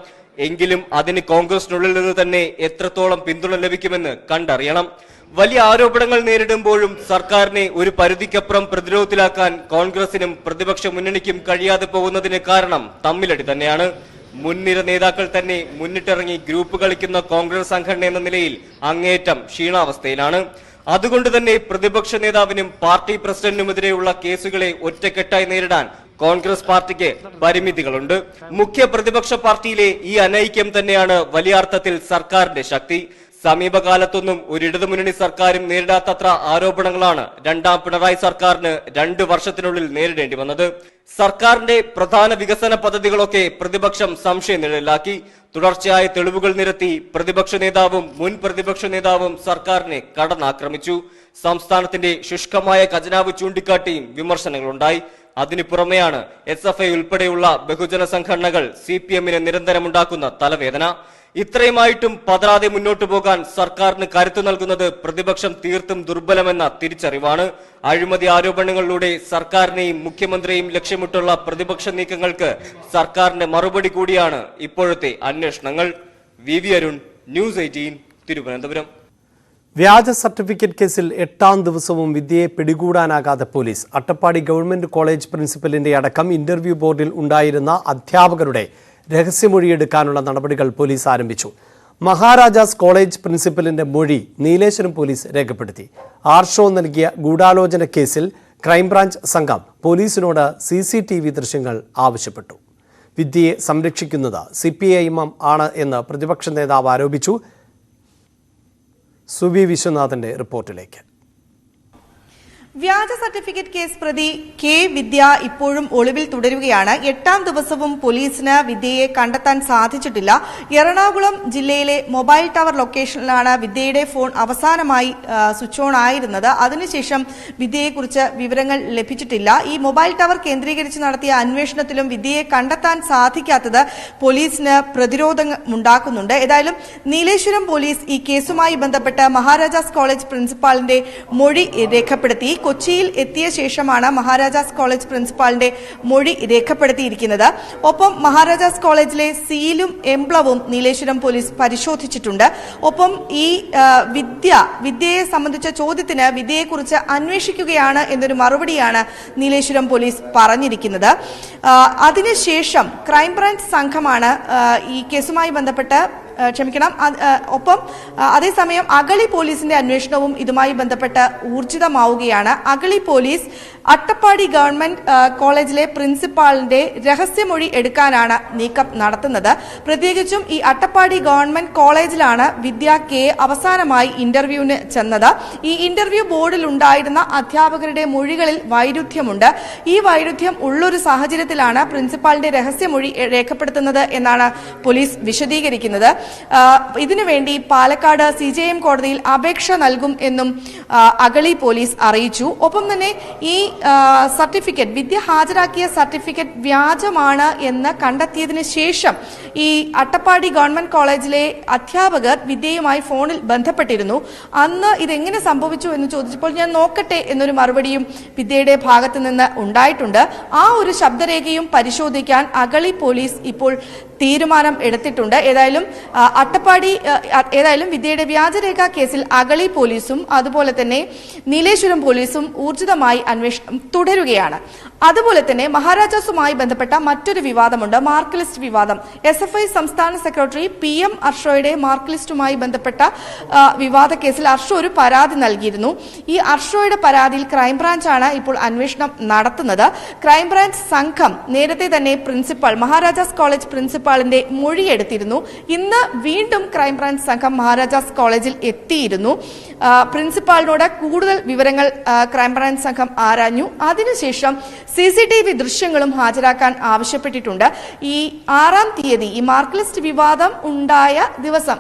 എങ്കിലും അതിന് കോൺഗ്രസിനുള്ളിൽ നിന്ന് തന്നെ എത്രത്തോളം പിന്തുണ ലഭിക്കുമെന്ന് കണ്ടറിയണം. വലിയ ആരോപണങ്ങൾ നേരിടുമ്പോഴും സർക്കാരിനെ ഒരു പരിധിക്കപ്പുറം പ്രതിരോധത്തിലാക്കാൻ കോൺഗ്രസിനും പ്രതിപക്ഷ മുന്നണിക്കും കഴിയാതെ പോകുന്നതിന് കാരണം തമ്മിലടി തന്നെയാണ്. മുൻനിര നേതാക്കൾ തന്നെ മുന്നിട്ടിറങ്ങി ഗ്രൂപ്പ് കളിക്കുന്ന കോൺഗ്രസ് സംഘടന എന്ന നിലയിൽ അങ്ങേയറ്റം ക്ഷീണാവസ്ഥയിലാണ്. അതുകൊണ്ട് തന്നെ പ്രതിപക്ഷ നേതാവിനും പാർട്ടി പ്രസിഡന്റിനുമെതിരെയുള്ള കേസുകളെ ഒറ്റക്കെട്ടായി നേരിടാൻ കോൺഗ്രസ് പാർട്ടിക്ക് പരിമിതികളുണ്ട്. മുഖ്യ പ്രതിപക്ഷ പാർട്ടിയിലെ ഈ അനൈക്യം തന്നെയാണ് വലിയ അർത്ഥത്തിൽ സർക്കാരിന്റെ ശക്തി. സമീപകാലത്തൊന്നും ഒരു ഇടതുമുന്നണി സർക്കാരും നേരിടാത്തത്ര ആരോപണങ്ങളാണ് രണ്ടാം പിണറായി സർക്കാരിന് 2 വർഷത്തിനുള്ളിൽ നേരിടേണ്ടി വന്നത്. സർക്കാരിന്റെ പ്രധാന വികസന പദ്ധതികളൊക്കെ പ്രതിപക്ഷം സംശയനിഴലിലാക്കി. തുടർച്ചയായ തെളിവുകൾ നിരത്തി പ്രതിപക്ഷ നേതാവും മുൻ പ്രതിപക്ഷ നേതാവും സർക്കാരിനെ കടന്നാക്രമിച്ചു. സംസ്ഥാനത്തിന്റെ ശുഷ്കമായ ഖജനാവ് ചൂണ്ടിക്കാട്ടിയും വിമർശനങ്ങളുണ്ടായി. അതിനു പുറമെയാണ് SFI ഉൾപ്പെടെയുള്ള ബഹുജന സംഘടനകൾ CPM-ന് നിരന്തരമുണ്ടാക്കുന്ന തലവേദന. ഇത്രയുമായിട്ടും പതറാതെ മുന്നോട്ടു പോകാൻ സർക്കാരിന് കരുത്തു നൽകുന്നത് പ്രതിപക്ഷം തീർത്തും ദുർബലമെന്ന തിരിച്ചറിവാണ്. അഴിമതി ആരോപണങ്ങളിലൂടെ സർക്കാരിനെയും മുഖ്യമന്ത്രിയെയും ലക്ഷ്യമിട്ടുള്ള പ്രതിപക്ഷ നീക്കങ്ങൾക്ക് സർക്കാരിന്റെ മറുപടി കൂടിയാണ് ഇപ്പോഴത്തെ അന്വേഷണങ്ങൾ. VV Arun, news 18, Thiruvananthapuram. വ്യാജ സർട്ടിഫിക്കറ്റ് കേസിൽ 8ാം ദിവസവും വിദ്യയെ പിടികൂടാനാകാതെ പോലീസ്. അട്ടപ്പാടി ഗവൺമെന്റ് കോളേജ് പ്രിൻസിപ്പലിന്റെ അടക്കം ഇന്റർവ്യൂ ബോർഡിൽ ഉണ്ടായിരുന്ന അധ്യാപകരുടെ രഹസ്യമൊഴിയെടുക്കാനുള്ള നടപടികൾ പോലീസ് ആരംഭിച്ചു. മഹാരാജാസ് കോളേജ് പ്രിൻസിപ്പലിന്റെ മൊഴി നീലേശ്വരം പോലീസ് രേഖപ്പെടുത്തി. ആർഷോ നൽകിയ ഗൂഢാലോചന കേസിൽ ക്രൈംബ്രാഞ്ച് സംഘം പോലീസിനോട് CCTV ദൃശ്യങ്ങൾ ആവശ്യപ്പെട്ടു. വിദ്യയെ സംരക്ഷിക്കുന്നത് CPIM ആണ് എന്ന് പ്രതിപക്ഷ നേതാവ് ആരോപിച്ചു. സുബി വിശ്വനാഥന്റെ റിപ്പോർട്ടിലേക്ക്. വ്യാജ സർട്ടിഫിക്കറ്റ് കേസ് പ്രതി K വിദ്യ ഇപ്പോഴും ഒളിവിൽ തുടരുകയാണ്. 8ാം ദിവസവും പോലീസിന് വിദ്യയെ കണ്ടെത്താൻ സാധിച്ചിട്ടില്ല. എറണാകുളം ജില്ലയിലെ മൊബൈൽ ടവർ ലൊക്കേഷനിലാണ് വിദ്യയുടെ ഫോൺ അവസാനമായി സ്വിച്ച് ഓൺ ആയിരുന്നത്. അതിനുശേഷം വിദ്യയെക്കുറിച്ച് വിവരങ്ങൾ ലഭിച്ചിട്ടില്ല. ഈ മൊബൈൽ ടവർ കേന്ദ്രീകരിച്ച് നടത്തിയ അന്വേഷണത്തിലും വിദ്യയെ കണ്ടെത്താൻ സാധിക്കാത്തത് പോലീസിന് പ്രതിരോധമുണ്ടാക്കുന്നുണ്ട്. ഏതായാലും നീലേശ്വരം പോലീസ് ഈ കേസുമായി ബന്ധപ്പെട്ട് മഹാരാജാസ് കോളേജ് പ്രിൻസിപ്പാളിന്റെ മൊഴി രേഖപ്പെടുത്തി. കൊച്ചിയിൽ എത്തിയ ശേഷമാണ് മഹാരാജാസ് കോളേജ് പ്രിൻസിപ്പാളിന്റെ മൊഴി രേഖപ്പെടുത്തിയിരിക്കുന്നത്. ഒപ്പം മഹാരാജാസ് കോളേജിലെ സീലും എംബ്ലവും നീലേശ്വരം പോലീസ് പരിശോധിച്ചിട്ടുണ്ട്. ഒപ്പം ഈ വിദ്യയെ സംബന്ധിച്ച ചോദ്യത്തിന് വിദ്യയെക്കുറിച്ച് അന്വേഷിക്കുകയാണ് എന്നൊരു മറുപടിയാണ് നീലേശ്വരം പോലീസ് പറഞ്ഞിരിക്കുന്നത്. അതിനുശേഷം ക്രൈംബ്രാഞ്ച് സംഘമാണ് ഈ കേസുമായി ബന്ധപ്പെട്ട് ഒപ്പം അതേസമയം അഗളി പോലീസിന്റെ അന്വേഷണവും ഇതുമായി ബന്ധപ്പെട്ട് ഊർജിതമാവുകയാണ്. അഗളി പോലീസ് അട്ടപ്പാടി ഗവൺമെന്റ് കോളേജിലെ പ്രിൻസിപ്പാളിന്റെ രഹസ്യമൊഴി എടുക്കാനാണ് നീക്കം നടത്തുന്നത്. പ്രത്യേകിച്ചും ഈ അട്ടപ്പാടി ഗവൺമെന്റ് കോളേജിലാണ് വിദ്യ K അവസാനമായി ഇന്റർവ്യൂവിന് ചെന്നത്. ഈ ഇന്റർവ്യൂ ബോർഡിൽ ഉണ്ടായിരുന്ന അധ്യാപകരുടെ മൊഴികളിൽ വൈരുദ്ധ്യമുണ്ട്. ഈ വൈരുദ്ധ്യം ഉള്ളൊരു സാഹചര്യത്തിലാണ് പ്രിൻസിപ്പാളിന്റെ രഹസ്യമൊഴി രേഖപ്പെടുത്തുന്നത് എന്നാണ് പോലീസ് വിശദീകരിക്കുന്നത്. ഇതിനുവേണ്ടി പാലക്കാട് CJM കോടതിയിൽ അപേക്ഷ നൽകും എന്നും അഗളി പോലീസ് അറിയിച്ചു. ഒപ്പം തന്നെ ഈ സർട്ടിഫിക്കറ്റ്, വിദ്യ ഹാജരാക്കിയ സർട്ടിഫിക്കറ്റ് വ്യാജമാണ് എന്ന് കണ്ടെത്തിയതിനു ശേഷം ഈ അട്ടപ്പാടി ഗവൺമെന്റ് കോളേജിലെ അധ്യാപകർ വിദ്യയുമായി ഫോണിൽ ബന്ധപ്പെട്ടിരുന്നു. അന്ന് ഇതെങ്ങനെ സംഭവിച്ചു എന്ന് ചോദിച്ചപ്പോൾ ഞാൻ നോക്കട്ടെ എന്നൊരു മറുപടിയും വിദ്യയുടെ ഭാഗത്ത് നിന്ന് ഉണ്ടായിട്ടുണ്ട്. ആ ഒരു ശബ്ദരേഖയും പരിശോധിക്കാൻ അഗളി പോലീസ് ഇപ്പോൾ തീരുമാനം എടുത്തിട്ടുണ്ട്. ഏതായാലും വിദ്യയുടെ വ്യാജരേഖ കേസിൽ അഗളി പോലീസും അതുപോലെ തന്നെ നീലേശ്വരം പോലീസും ഊർജിതമായി അന്വേഷണം തുടരുകയാണ്. അതുപോലെ തന്നെ മഹാരാജാസുമായി ബന്ധപ്പെട്ട മറ്റൊരു വിവാദമുണ്ട്, മാർക്ക് ലിസ്റ്റ് വിവാദം. SFI സംസ്ഥാന സെക്രട്ടറി PM അർഷോയുടെ മാർക്ക് ലിസ്റ്റുമായി ബന്ധപ്പെട്ട വിവാദ കേസിൽ അർഷോ ഒരു പരാതി നൽകിയിരുന്നു. ഈ അർഷോയുടെ പരാതിയിൽ ക്രൈംബ്രാഞ്ചാണ് ഇപ്പോൾ അന്വേഷണം നടത്തുന്നത്. ക്രൈംബ്രാഞ്ച് സംഘം നേരത്തെ തന്നെ മഹാരാജാസ് കോളേജ് പ്രിൻസിപ്പാളിന്റെ മൊഴിയെടുത്തിരുന്നു. ഇന്ന് വീണ്ടും ക്രൈംബ്രാഞ്ച് സംഘം മഹാരാജാസ് കോളേജിൽ എത്തിയിരുന്നു. പ്രിൻസിപ്പാളിനോട് കൂടുതൽ വിവരങ്ങൾ ക്രൈംബ്രാഞ്ച് സംഘം ആരാഞ്ഞു. അതിനുശേഷം CCTV ദൃശ്യങ്ങളും ഹാജരാക്കാൻ ആവശ്യപ്പെട്ടിട്ടുണ്ട്. ഈ 6-ാം തീയതി ഈ മാർക്ക് ലിസ്റ്റ് വിവാദം ഉണ്ടായ ദിവസം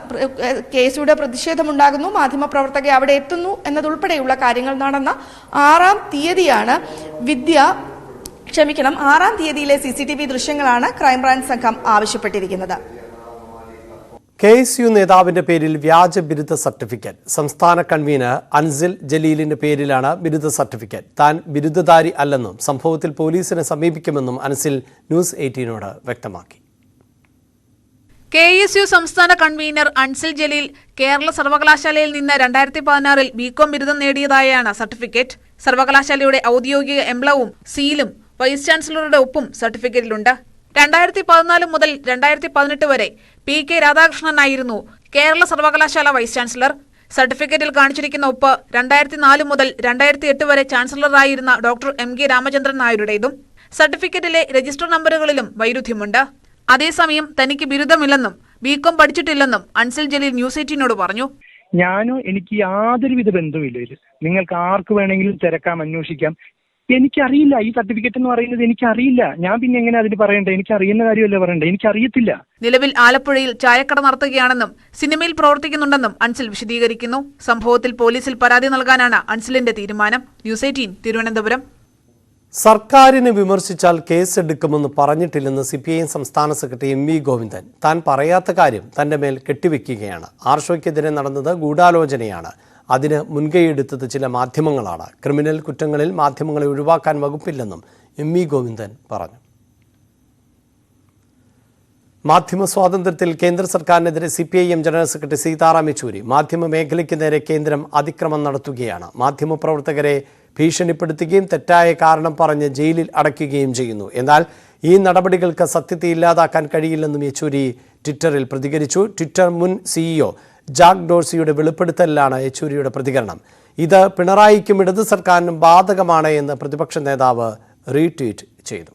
കേസുയുടെ പ്രതിഷേധമുണ്ടാകുന്നു, മാധ്യമപ്രവർത്തകർ അവിടെ എത്തുന്നു എന്നതുൾപ്പെടെയുള്ള കാര്യങ്ങൾ നടന്ന 6-ാം തീയതിയാണ് 6-ാം തീയതിയിലെ CCTV ദൃശ്യങ്ങളാണ് ക്രൈംബ്രാഞ്ച് സംഘം ആവശ്യപ്പെട്ടിരിക്കുന്നത്. KSU നേതാവിന്റെ പേരിൽ വ്യാജ ബിരുദ സർട്ടിഫിക്കറ്റ്. സംസ്ഥാന കൺവീനർ അൻസിൽ ജലീലിന്റെ പേരിലാണ് ബിരുദ സർട്ടിഫിക്കറ്റ്. താൻ ബിരുദധാരി അല്ലെന്നും സംഭവത്തിൽ പോലീസിനെ സമീപിക്കുമെന്നും അൻസിൽ ന്യൂസ് 18നോട് വ്യക്തമാക്കി. KSU സംസ്ഥാന കൺവീനർ അൻസിൽ ജലീൽ കേരള സർവകലാശാലയിൽ നിന്ന് 2016-ൽ BCom ബിരുദം നേടിയതായാണ് സർട്ടിഫിക്കറ്റ്. സർവകലാശാലയുടെ ഔദ്യോഗിക എംബ്ലവും സീലും വൈസ് ചാൻസലറുടെ ഒപ്പും സർട്ടിഫിക്കറ്റിലുണ്ട്. 2014 മുതൽ 2018 വരെ PK രാധാകൃഷ്ണനായിരുന്നു കേരള സർവകലാശാല വൈസ് ചാൻസലർ. സർട്ടിഫിക്കറ്റിൽ കാണിച്ചിരിക്കുന്ന ഒപ്പ് 2004 മുതൽ 2008 വരെ ചാൻസലറായിരുന്ന ഡോക്ടർ MK രാമചന്ദ്രൻ നായരുടേതും. സർട്ടിഫിക്കറ്റിലെ രജിസ്റ്റർ നമ്പറുകളിലും വൈരുദ്ധ്യമുണ്ട്. അതേസമയം തനിക്ക് ബിരുദമില്ലെന്നും BCom പഠിച്ചിട്ടില്ലെന്നും അൻസിൽ ജലീൽ ന്യൂസ് 18നോട് പറഞ്ഞു. എനിക്ക് യാതൊരുവിധ ബന്ധവുമില്ല. നിങ്ങൾക്ക് ആർക്ക് വേണമെങ്കിലും തിരക്കാം, അന്വേഷിക്കാം. എനിക്കറിയില്ല. ഈ സർട്ടിഫിക്കറ്റ് എന്ന് പറയുന്നത് എനിക്കറിയില്ല. ഞാൻ പിന്നെ എങ്ങനെ അതിന് പറയണ്ടേ? എനിക്ക് അറിയുന്ന കാര്യമല്ലേ പറയണ്ടേ? എനിക്കറിയത്തില്ല. നിലവിൽ ആലപ്പുഴയിൽ ചായക്കട നടത്തുകയാണെന്നും സിനിമയിൽ പ്രവർത്തിക്കുന്നുണ്ടെന്നും അൻസിൽ വിശദീകരിക്കുന്നു. സംഭവത്തിൽ പോലീസിൽ പരാതി നൽകാനാണ് അൻസിലിന്റെ തീരുമാനം. ന്യൂസ് 18 തിരുവനന്തപുരം. സർക്കാരിനെ വിമർശിച്ചാൽ കേസെടുക്കുമെന്ന് പറഞ്ഞിട്ടില്ലെന്ന് CPIM സംസ്ഥാന സെക്രട്ടറി MV ഗോവിന്ദൻ. താൻ പറയാത്ത കാര്യം തന്റെ മേൽ കെട്ടിവെക്കുകയാണ്. ആർഷോയ്ക്കെതിരെ നടന്നത് ഗൂഢാലോചനയാണ്. അതിന് മുൻകൈയെടുത്തത് ചില മാധ്യമങ്ങളാണ്. ക്രിമിനൽ കുറ്റങ്ങളിൽ മാധ്യമങ്ങളെ ഒഴിവാക്കാൻ വകുപ്പില്ലെന്നും MV ഗോവിന്ദൻ പറഞ്ഞു. മാധ്യമ സ്വാതന്ത്ര്യത്തിൽ കേന്ദ്ര സർക്കാരിനെതിരെ CPIM general secretary Sitaram Yechury. മാധ്യമ മേഖലയ്ക്ക് നേരെ കേന്ദ്രം അതിക്രമം നടത്തുകയാണ്. മാധ്യമപ്രവർത്തകരെ ഭീഷണിപ്പെടുത്തുകയും തെറ്റായ കാരണം പറഞ്ഞ് ജയിലിൽ അടയ്ക്കുകയും ചെയ്യുന്നു. എന്നാൽ ഈ നടപടികൾക്ക് സത്യത്തെ ഇല്ലാതാക്കാൻ കഴിയില്ലെന്നും യെച്ചൂരി ട്വിറ്ററിൽ പ്രതികരിച്ചു. ട്വിറ്റർ മുൻ CEO ജാക്ക് ഡോഴ്സിയുടെ വെളിപ്പെടുത്തലിലാണ് യെച്ചൂരിയുടെ പ്രതികരണം. ഇത് പിണറായിക്കും ഇടത് സർക്കാരിനും ബാധകമാണ് എന്ന് പ്രതിപക്ഷ നേതാവ് റീട്വീറ്റ് ചെയ്തു.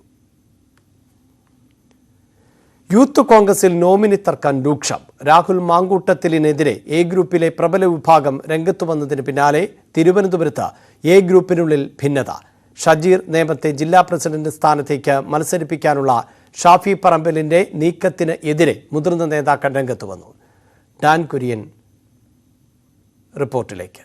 യൂത്ത് കോൺഗ്രസിൽ നോമിനി തർക്കം രൂക്ഷം. രാഹുൽ മാങ്കൂട്ടത്തിലിനെതിരെ A ഗ്രൂപ്പിലെ പ്രബല വിഭാഗം രംഗത്തു വന്നതിന് പിന്നാലെ തിരുവനന്തപുരത്ത് A ഗ്രൂപ്പിനുള്ളിൽ ഭിന്നത. ഷജീർ നേമത്തെ ജില്ലാ പ്രസിഡന്റ് സ്ഥാനത്തേക്ക് മത്സരിപ്പിക്കാനുള്ള ഷാഫി പറമ്പലിന്റെ നീക്കത്തിന് എതിരെ മുതിർന്ന നേതാക്കൾ രംഗത്തു വന്നു. ഡാൻ കുര്യൻ റിപ്പോർട്ടിലേക്ക്.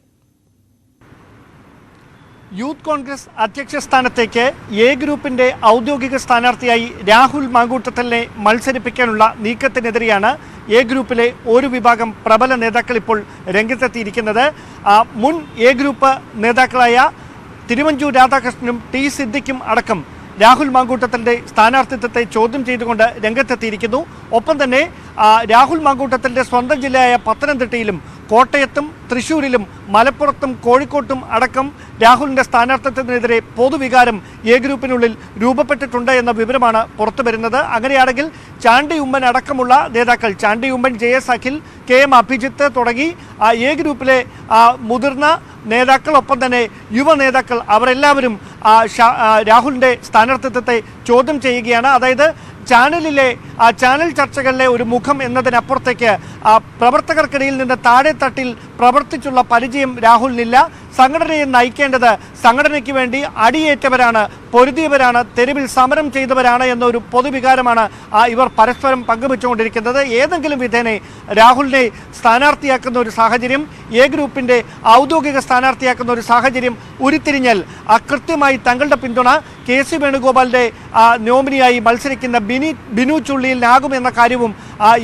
യൂത്ത് കോൺഗ്രസ് അധ്യക്ഷ സ്ഥാനത്തേക്ക് A ഗ്രൂപ്പിന്റെ ഔദ്യോഗിക സ്ഥാനാർത്ഥിയായി രാഹുൽ മാങ്കൂട്ടത്തലിനെ മത്സരിപ്പിക്കാനുള്ള നീക്കത്തിനെതിരെയാണ് A ഗ്രൂപ്പിലെ ഒരു വിഭാഗം പ്രബല നേതാക്കൾ ഇപ്പോൾ രംഗത്തെത്തിയിരിക്കുന്നത്. മുൻ A ഗ്രൂപ്പ് നേതാക്കളായ തിരുവഞ്ചൂർ രാധാകൃഷ്ണനും T സിദ്ദിഖും അടക്കം രാഹുൽ മാങ്കൂട്ടത്തലിന്റെ സ്ഥാനാർത്ഥിത്വത്തെ ചോദ്യം ചെയ്തുകൊണ്ട് രംഗത്തെത്തിയിരിക്കുന്നു. ഒപ്പം തന്നെ രാഹുൽ മാങ്കൂട്ടത്തലിന്റെ സ്വന്തം ജില്ലയായ പത്തനംതിട്ടയിലും കോട്ടയത്തും തൃശ്ശൂരിലും മലപ്പുറത്തും കോഴിക്കോട്ടും അടക്കം രാഹുലിന്റെ സ്ഥാനാർത്ഥിത്വത്തിനെതിരെ പൊതുവികാരം A ഗ്രൂപ്പിനുള്ളിൽ രൂപപ്പെട്ടിട്ടുണ്ട് എന്ന വിവരമാണ് പുറത്തു വരുന്നത്. അങ്ങനെയാണെങ്കിൽ ചാണ്ടി ഉമ്മൻ അടക്കമുള്ള നേതാക്കൾ, ചാണ്ടി ഉമ്മൻ, JS അഖിൽ, KM അഭിജിത്ത് തുടങ്ങി A ഗ്രൂപ്പിലെ മുതിർന്ന നേതാക്കൾ, ഒപ്പം തന്നെ യുവ നേതാക്കൾ, അവരെല്ലാവരും രാഹുലിന്റെ സ്ഥാനാർത്ഥിത്വത്തെ ചോദ്യം ചെയ്യുകയാണ്. അതായത് ചാനൽ ചർച്ചകളിലെ ഒരു മുഖം എന്നതിനപ്പുറത്തേക്ക് പ്രവർത്തകർക്കിടയിൽ നിന്ന് താഴെ തട്ടിൽ പ്രവർത്തിച്ചുള്ള പരിചയം രാഹുലിനില്ല. സംഘടനയെ നയിക്കേണ്ടത് സംഘടനയ്ക്ക് വേണ്ടി അടിയേറ്റവരാണ്, പൊരുതിയവരാണ്, തെരുവിൽ സമരം ചെയ്തവരാണ് എന്നൊരു പൊതുവികാരമാണ് ഇവർ പരസ്പരം പങ്കുവെച്ചുകൊണ്ടിരിക്കുന്നത്. ഏതെങ്കിലും വിധേനെ രാഹുലിനെ സ്ഥാനാർത്ഥിയാക്കുന്ന ഒരു സാഹചര്യം, എ ഗ്രൂപ്പിന്റെ ഔദ്യോഗിക സ്ഥാനാർത്ഥിയാക്കുന്ന ഒരു സാഹചര്യം ഉരുത്തിരിഞ്ഞാൽ കൃത്യമായി തങ്ങളുടെ പിന്തുണ കെ.സി. വേണുഗോപാലിന്റെ നോമിനിയായി മത്സരിക്കുന്ന ബിനു ചുള്ളിയിലാകുമെന്ന കാര്യവും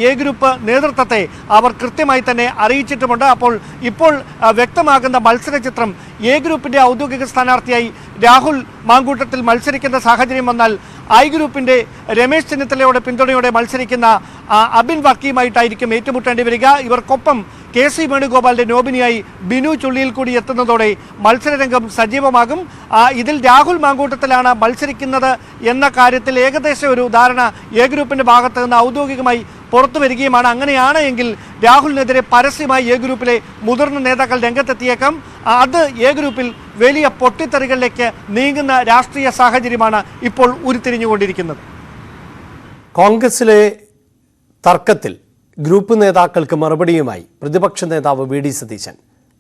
എ ഗ്രൂപ്പ് നേതൃത്വത്തെ അവർ കൃത്യമായി തന്നെ അറിയിച്ചിട്ടുമുണ്ട്. അപ്പോൾ ഇപ്പോൾ വ്യക്തമാകുന്ന മത്സരചിത്രം എ ഗ്രൂപ്പിന്റെ ഔദ്യോഗിക സ്ഥാനാർത്ഥിയായി രാഹുൽ മാങ്കൂട്ടത്തിൽ മത്സരിക്കുന്ന സാഹചര്യം വന്നാൽ ഐ ഗ്രൂപ്പിന്റെ രമേശ് ചെന്നിത്തലയുടെ പിന്തുണയോടെ മത്സരിക്കുന്ന അബിൻ വർക്കിയുമായിട്ടായിരിക്കും ഏറ്റുമുട്ടേണ്ടി വരിക. ഇവർക്കൊപ്പം കെ.സി. വേണുഗോപാലിന്റെ നോമിനിയായി ബിനു ചുള്ളിയിൽ കൂടി എത്തുന്നതോടെ മത്സരരംഗം സജീവമാകും. ഇതിൽ രാഹുൽ മാങ്കൂട്ടത്തിലാണ് മത്സരിക്കുന്നത് എന്ന കാര്യത്തിൽ ഏകദേശം ഒരു ധാരണ എ ഗ്രൂപ്പിന്റെ ഭാഗത്ത് നിന്ന് ഔദ്യോഗികമായി പുറത്തു വരികയുമാണ്. അങ്ങനെയാണ് എങ്കിൽ രാഹുലിനെതിരെ പരസ്യമായി എ ഗ്രൂപ്പിലെ മുതിർന്ന നേതാക്കൾ രംഗത്തെത്തിയേക്കാം. അത് എ ഗ്രൂപ്പിൽ വലിയ പൊട്ടിത്തെറികളിലേക്ക് നീങ്ങുന്ന രാഷ്ട്രീയ സാഹചര്യമാണ് ഇപ്പോൾ ഉരുത്തിരിഞ്ഞുകൊണ്ടിരിക്കുന്നത്. കോൺഗ്രസിലെ തർക്കത്തിൽ ഗ്രൂപ്പ് നേതാക്കൾക്ക് മറുപടിയുമായി പ്രതിപക്ഷ നേതാവ് വി.ഡി. സതീശൻ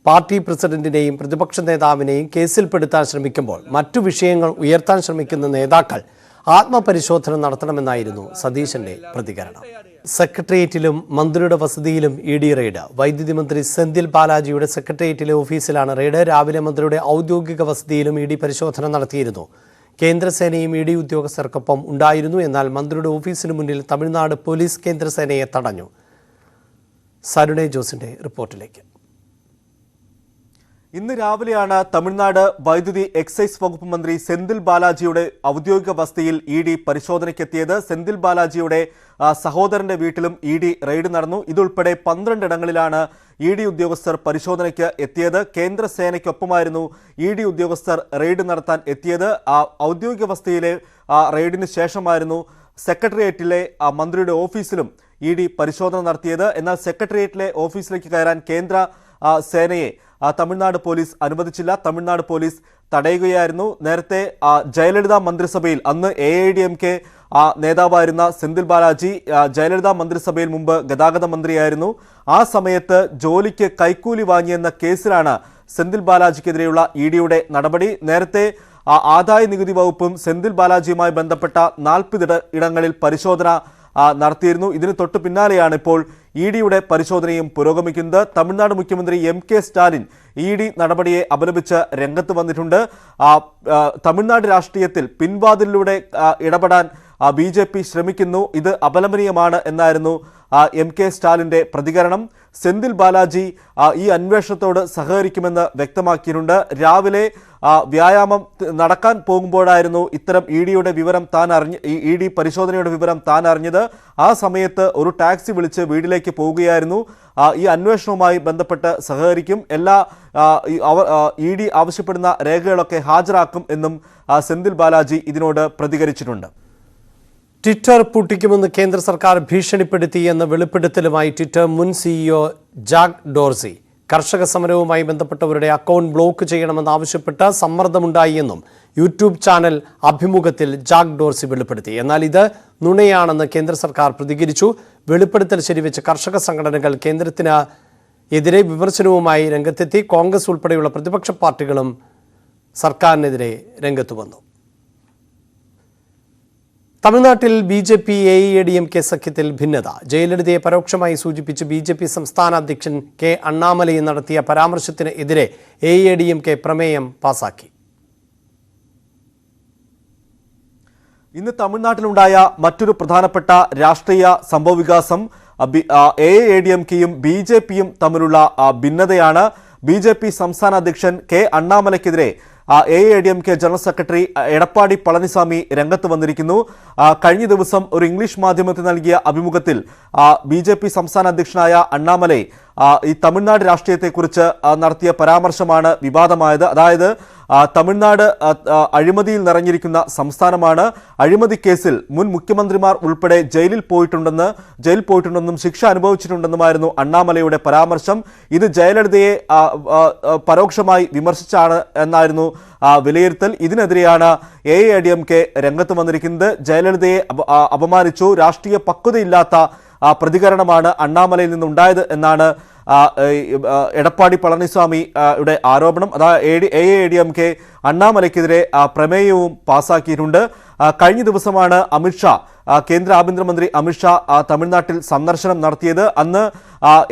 പാർട്ടി പ്രസിഡന്റിനെയും പ്രതിപക്ഷ നേതാവിനെയും കേസിൽപ്പെടുത്താൻ ശ്രമിക്കുമ്പോൾ മറ്റു വിഷയങ്ങൾ ഉയർത്താൻ ശ്രമിക്കുന്ന നേതാക്കൾ ആത്മപരിശോധന നടത്തണമെന്നായിരുന്നു സതീശന്റെ പ്രതികരണം. സെക്രട്ടേറിയറ്റിലും മന്ത്രിയുടെ വസതിയിലും ഇ ഡി റെയ്ഡ്. വൈദ്യുതി മന്ത്രി സെന്തിൽ ബാലാജിയുടെ സെക്രട്ടേറിയറ്റിലെ ഓഫീസിലാണ് റെയ്ഡ്. രാവിലെ മന്ത്രിയുടെ ഔദ്യോഗിക വസതിയിലും ഇ ഡി പരിശോധന നടത്തിയിരുന്നു. കേന്ദ്രസേനയും ഇ ഡി ഉദ്യോഗസ്ഥർക്കൊപ്പം ഉണ്ടായിരുന്നു. എന്നാൽ മന്ത്രിയുടെ ഓഫീസിന് മുന്നിൽ തമിഴ്നാട് പോലീസ് കേന്ദ്രസേനയെ തടഞ്ഞു. സരുണേ ജോസിന്റെ റിപ്പോർട്ടിലേക്ക്. ഇന്ന് രാവിലെയാണ് തമിഴ്നാട് വൈദ്യുതി എക്സൈസ് വകുപ്പ് മന്ത്രി സെന്തിൽ ബാലാജിയുടെ ഔദ്യോഗിക വസതിയിൽ ഇ ഡി പരിശോധനയ്ക്കെത്തിയത്. സെന്തിൽ ബാലാജിയുടെ സഹോദരന്റെ വീട്ടിലും ഇ ഡി റെയ്ഡ് നടന്നു. ഇതുൾപ്പെടെ 12 ഇടങ്ങളിലാണ് ഇ ഡി ഉദ്യോഗസ്ഥർ പരിശോധനയ്ക്ക് എത്തിയത്. കേന്ദ്രസേനയ്ക്കൊപ്പമായിരുന്നു ഇ ഡി ഉദ്യോഗസ്ഥർ റെയ്ഡ് നടത്താൻ എത്തിയത്. ഔദ്യോഗിക വസതിയിലെ റെയ്ഡിന് ശേഷമായിരുന്നു സെക്രട്ടേറിയറ്റിലെ മന്ത്രിയുടെ ഓഫീസിലും ഇ ഡി പരിശോധന നടത്തിയത്. എന്നാൽ സെക്രട്ടേറിയറ്റിലെ ഓഫീസിലേക്ക് കയറാൻ കേന്ദ്ര സേനയെ തമിഴ്നാട് പോലീസ് അനുവദിച്ചില്ല. തമിഴ്നാട് പോലീസ് തടയുകയായിരുന്നു. നേരത്തെ ജയലളിത മന്ത്രിസഭയിൽ അന്ന് AIADMK നേതാവായിരുന്ന സെന്തിൽ ബാലാജി ജയലളിത മന്ത്രിസഭയിൽ മുമ്പ് ഗതാഗത മന്ത്രിയായിരുന്നു. ആ സമയത്ത് ജോലിക്ക് കൈക്കൂലി വാങ്ങിയെന്ന കേസിലാണ് സെന്തിൽ ബാലാജിക്കെതിരെയുള്ള ഇ ഡിയുടെ നടപടി. നേരത്തെ ആദായ നികുതി വകുപ്പും സെന്തിൽ ബാലാജിയുമായി ബന്ധപ്പെട്ട 40 ഇടങ്ങളിൽ പരിശോധന നടത്തിയിരുന്നു. ഇതിന് തൊട്ടു പിന്നാലെയാണ് ഇപ്പോൾ ഇ ഡിയുടെ പരിശോധനയും പുരോഗമിക്കുന്നത്. തമിഴ്നാട് മുഖ്യമന്ത്രി M.K. സ്റ്റാലിൻ ഇ ഡി നടപടിയെ അപലപിച്ച് രംഗത്ത് വന്നിട്ടുണ്ട്. തമിഴ്നാട് രാഷ്ട്രീയത്തിൽ പിൻവാതിലിലൂടെ ഇടപെടാൻ BJP ശ്രമിക്കുന്നു, ഇത് അപലപനീയമാണ് എന്നായിരുന്നു M.K. സ്റ്റാലിൻ്റെ പ്രതികരണം. സെന്തിൽ ബാലാജി ഈ അന്വേഷണത്തോട് സഹകരിക്കുമെന്ന് വ്യക്തമാക്കിയിട്ടുണ്ട്. രാവിലെ വ്യായാമം നടക്കാൻ പോകുമ്പോഴായിരുന്നു ഇത്തരം ഇ ഡിയുടെ വിവരം ഇ ഡി പരിശോധനയുടെ വിവരം താൻ അറിഞ്ഞത്. ആ സമയത്ത് ഒരു ടാക്സി വിളിച്ച് വീട്ടിലേക്ക് പോവുകയായിരുന്നു. ഈ അന്വേഷണവുമായി ബന്ധപ്പെട്ട് സഹകരിക്കും, എല്ലാ ഇ ഡി ആവശ്യപ്പെടുന്ന രേഖകളൊക്കെ ഹാജരാക്കും എന്നും സെന്തിൽ ബാലാജി ഇതിനോട് പ്രതികരിച്ചിട്ടുണ്ട്. ട്വിറ്റർ പൂട്ടിക്കുമെന്ന് കേന്ദ്ര സർക്കാർ ഭീഷണിപ്പെടുത്തി എന്ന വെളിപ്പെടുത്തലുമായി ട്വിറ്റർ മുൻ CEO ജാക്ക് ഡോർസി കർഷക സമരവുമായി ബന്ധപ്പെട്ടവരുടെ അക്കൗണ്ട് ബ്ലോക്ക് ചെയ്യണമെന്നാവശ്യപ്പെട്ട് സമ്മർദ്ദമുണ്ടായി എന്നും യൂട്യൂബ് ചാനൽ അഭിമുഖത്തിൽ ജാക്ക് ഡോർസി വെളിപ്പെടുത്തി. എന്നാൽ ഇത് നുണയാണെന്ന് കേന്ദ്ര സർക്കാർ പ്രതികരിച്ചു. വെളിപ്പെടുത്തൽ ശരിവെച്ച് കർഷക സംഘടനകൾ കേന്ദ്രത്തിന് എതിരെ വിമർശനവുമായി രംഗത്തെത്തി. കോൺഗ്രസ് ഉൾപ്പെടെയുള്ള പ്രതിപക്ഷ പാർട്ടികളും സർക്കാരിനെതിരെ രംഗത്തു വന്നു. തമിഴ്നാട്ടിൽ BJP AIADMK സഖ്യത്തിൽ ഭിന്നത. ജയലളിതയെ പരോക്ഷമായി സൂചിപ്പിച്ച് BJP സംസ്ഥാന അധ്യക്ഷൻ K. അണ്ണാമലയെ നടത്തിയ പരാമർശത്തിന് എതിരെ AIADMK പ്രമേയം പാസാക്കി. ഇന്ന് തമിഴ്നാട്ടിലുണ്ടായ മറ്റൊരു പ്രധാനപ്പെട്ട രാഷ്ട്രീയ സംഭവവികാസം AIADMKയും BJPയും തമ്മിലുള്ള ഭിന്നതയാണ്. BJP സംസ്ഥാന അധ്യക്ഷൻ K. അണ്ണാമലയ്ക്കെതിരെ AIADMK general secretary Edappadi Palaniswami രംഗത്ത് വന്നിരിക്കുന്നു. കഴിഞ്ഞ ദിവസം ഒരു ഇംഗ്ലീഷ് മാധ്യമത്തിൽ നൽകിയ അഭിമുഖത്തിൽ BJP സംസ്ഥാന അധ്യക്ഷനായ അണ്ണാമലൈ ഈ തമിഴ്നാട് രാഷ്ട്രീയത്തെക്കുറിച്ച് നടത്തിയ പരാമർശമാണ് വിവാദമായത്. അതായത് തമിഴ്നാട് അഴിമതിയിൽ നിറഞ്ഞിരിക്കുന്ന സംസ്ഥാനമാണ്. അഴിമതി കേസിൽ മുൻ മുഖ്യമന്ത്രിമാർ ഉൾപ്പെടെ ജയിൽ പോയിട്ടുണ്ടെന്നും ശിക്ഷ അനുഭവിച്ചിട്ടുണ്ടെന്നുമായിരുന്നു അണ്ണാമലയുടെ പരാമർശം. ഇത് ജയലളിതയെ പരോക്ഷമായി വിമർശിച്ചാണ് എന്നായിരുന്നു വിലയിരുത്തൽ. ഇതിനെതിരെയാണ് AIADMK രംഗത്ത് വന്നിരിക്കുന്നത്. ജയലളിതയെ അപമാനിച്ചു, രാഷ്ട്രീയ പക്വതയില്ലാത്ത പ്രതികരണമാണ് അണ്ണാമലയിൽ നിന്നുണ്ടായത് എന്നാണ് എടപ്പാടി പളനിസ്വാമിയുടെ ആരോപണം. അതാ AADMK അണ്ണാമലയ്ക്കെതിരെ പ്രമേയവും പാസാക്കിയിട്ടുണ്ട്. കഴിഞ്ഞ ദിവസമാണ് അമിത്ഷാ, കേന്ദ്ര ആഭ്യന്തരമന്ത്രി അമിത്ഷാ തമിഴ്നാട്ടിൽ സന്ദർശനം നടത്തിയത്. അന്ന്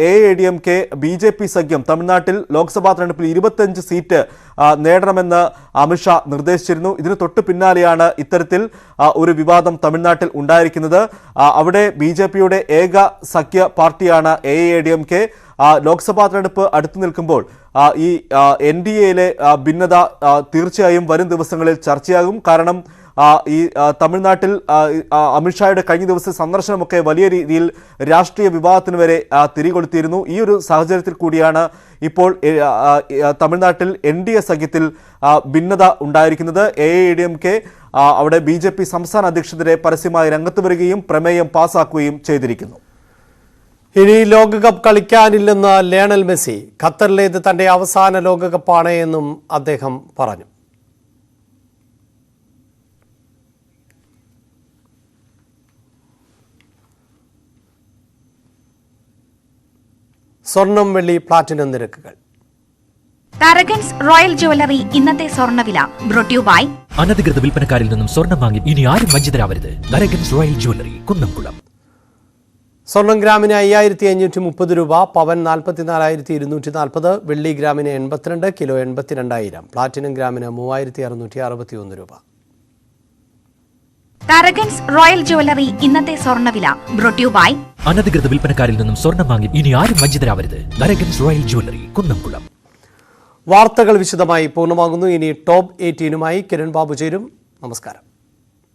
AADMK BJP സഖ്യം തമിഴ്നാട്ടിൽ ലോക്സഭാ തെരഞ്ഞെടുപ്പിൽ 25 സീറ്റ് നേടണമെന്ന് അമിത്ഷാ നിർദ്ദേശിച്ചിരുന്നു. ഇതിന് തൊട്ടു പിന്നാലെയാണ് ഇത്തരത്തിൽ ഒരു വിവാദം തമിഴ്നാട്ടിൽ ഉണ്ടായിരിക്കുന്നത്. അവിടെ BJPയുടെ ഏക സഖ്യ പാർട്ടിയാണ് AADMK. ലോക്സഭാ തെരഞ്ഞെടുപ്പ് അടുത്തു നിൽക്കുമ്പോൾ ഈ NDAയിലെ ഭിന്നത തീർച്ചയായും വരും ദിവസങ്ങളിൽ ചർച്ചയാകും. കാരണം ഈ തമിഴ്നാട്ടിൽ അമിത്ഷായുടെ കഴിഞ്ഞ ദിവസം സന്ദർശനമൊക്കെ വലിയ രീതിയിൽ രാഷ്ട്രീയ വിവാദത്തിന് വരെ തിരികൊളുത്തിയിരുന്നു. ഈ ഒരു സാഹചര്യത്തിൽ കൂടിയാണ് ഇപ്പോൾ തമിഴ്നാട്ടിൽ NDA സഖ്യത്തിൽ ഭിന്നത ഉണ്ടായിരിക്കുന്നത്. AADMK അവിടെ BJP സംസ്ഥാന അധ്യക്ഷനെതിരെ പരസ്യമായി രംഗത്ത് വരികയും പ്രമേയം പാസാക്കുകയും ചെയ്തിരിക്കുന്നു. ഇനി ലോകകപ്പ് കളിക്കാനില്ലെന്ന് ലയണൽ മെസ്സി. ഖത്തറിലേത് തന്റെ അവസാന ലോകകപ്പാണ് എന്നും അദ്ദേഹം പറഞ്ഞു. സ്വർണം, വെള്ളി, പ്ലാറ്റിനം നിരക്കുകൾ. താരകൻസ് റോയൽ ജ്വല്ലറി ഇന്നത്തെ സ്വർണ്ണവില ബ്രോട്ട് യു ബൈ അനധികൃത വിൽപ്പനക്കാരിൽ നിന്നും സ്വർണം വാങ്ങി ഇനി ആരും വഞ്ചിതരാവരുത്. Tharakans royal jewellery, Kunnamkulam. സ്വർണം ഗ്രാമിന് 5530 രൂപ, പവൻ 44,240, വെള്ളി ഗ്രാമിന് 82, കിലോ 82,000, പ്ലാറ്റിനം ഗ്രാമിന് 3661 രൂപ. താരകൻസ് റോയൽ ജ്വല്ലറി ഇന്നത്തെ സ്വർണ്ണവില ബ്രോട്ട് യു ബൈ അനധികൃത വിൽപ്പനക്കാരിൽ നിന്നും സ്വർണം വാങ്ങി ഇനി ആരും വഞ്ചിതരാവരുത്. Tharakans royal jewellery, Kunnamkulam. വാർത്തകൾ വിശദമായി പൂർണ്ണമാകുന്നു. ഇനി ടോപ്പ് 18മായി കിരൺ ബാബു ചേരും. നമസ്കാരം.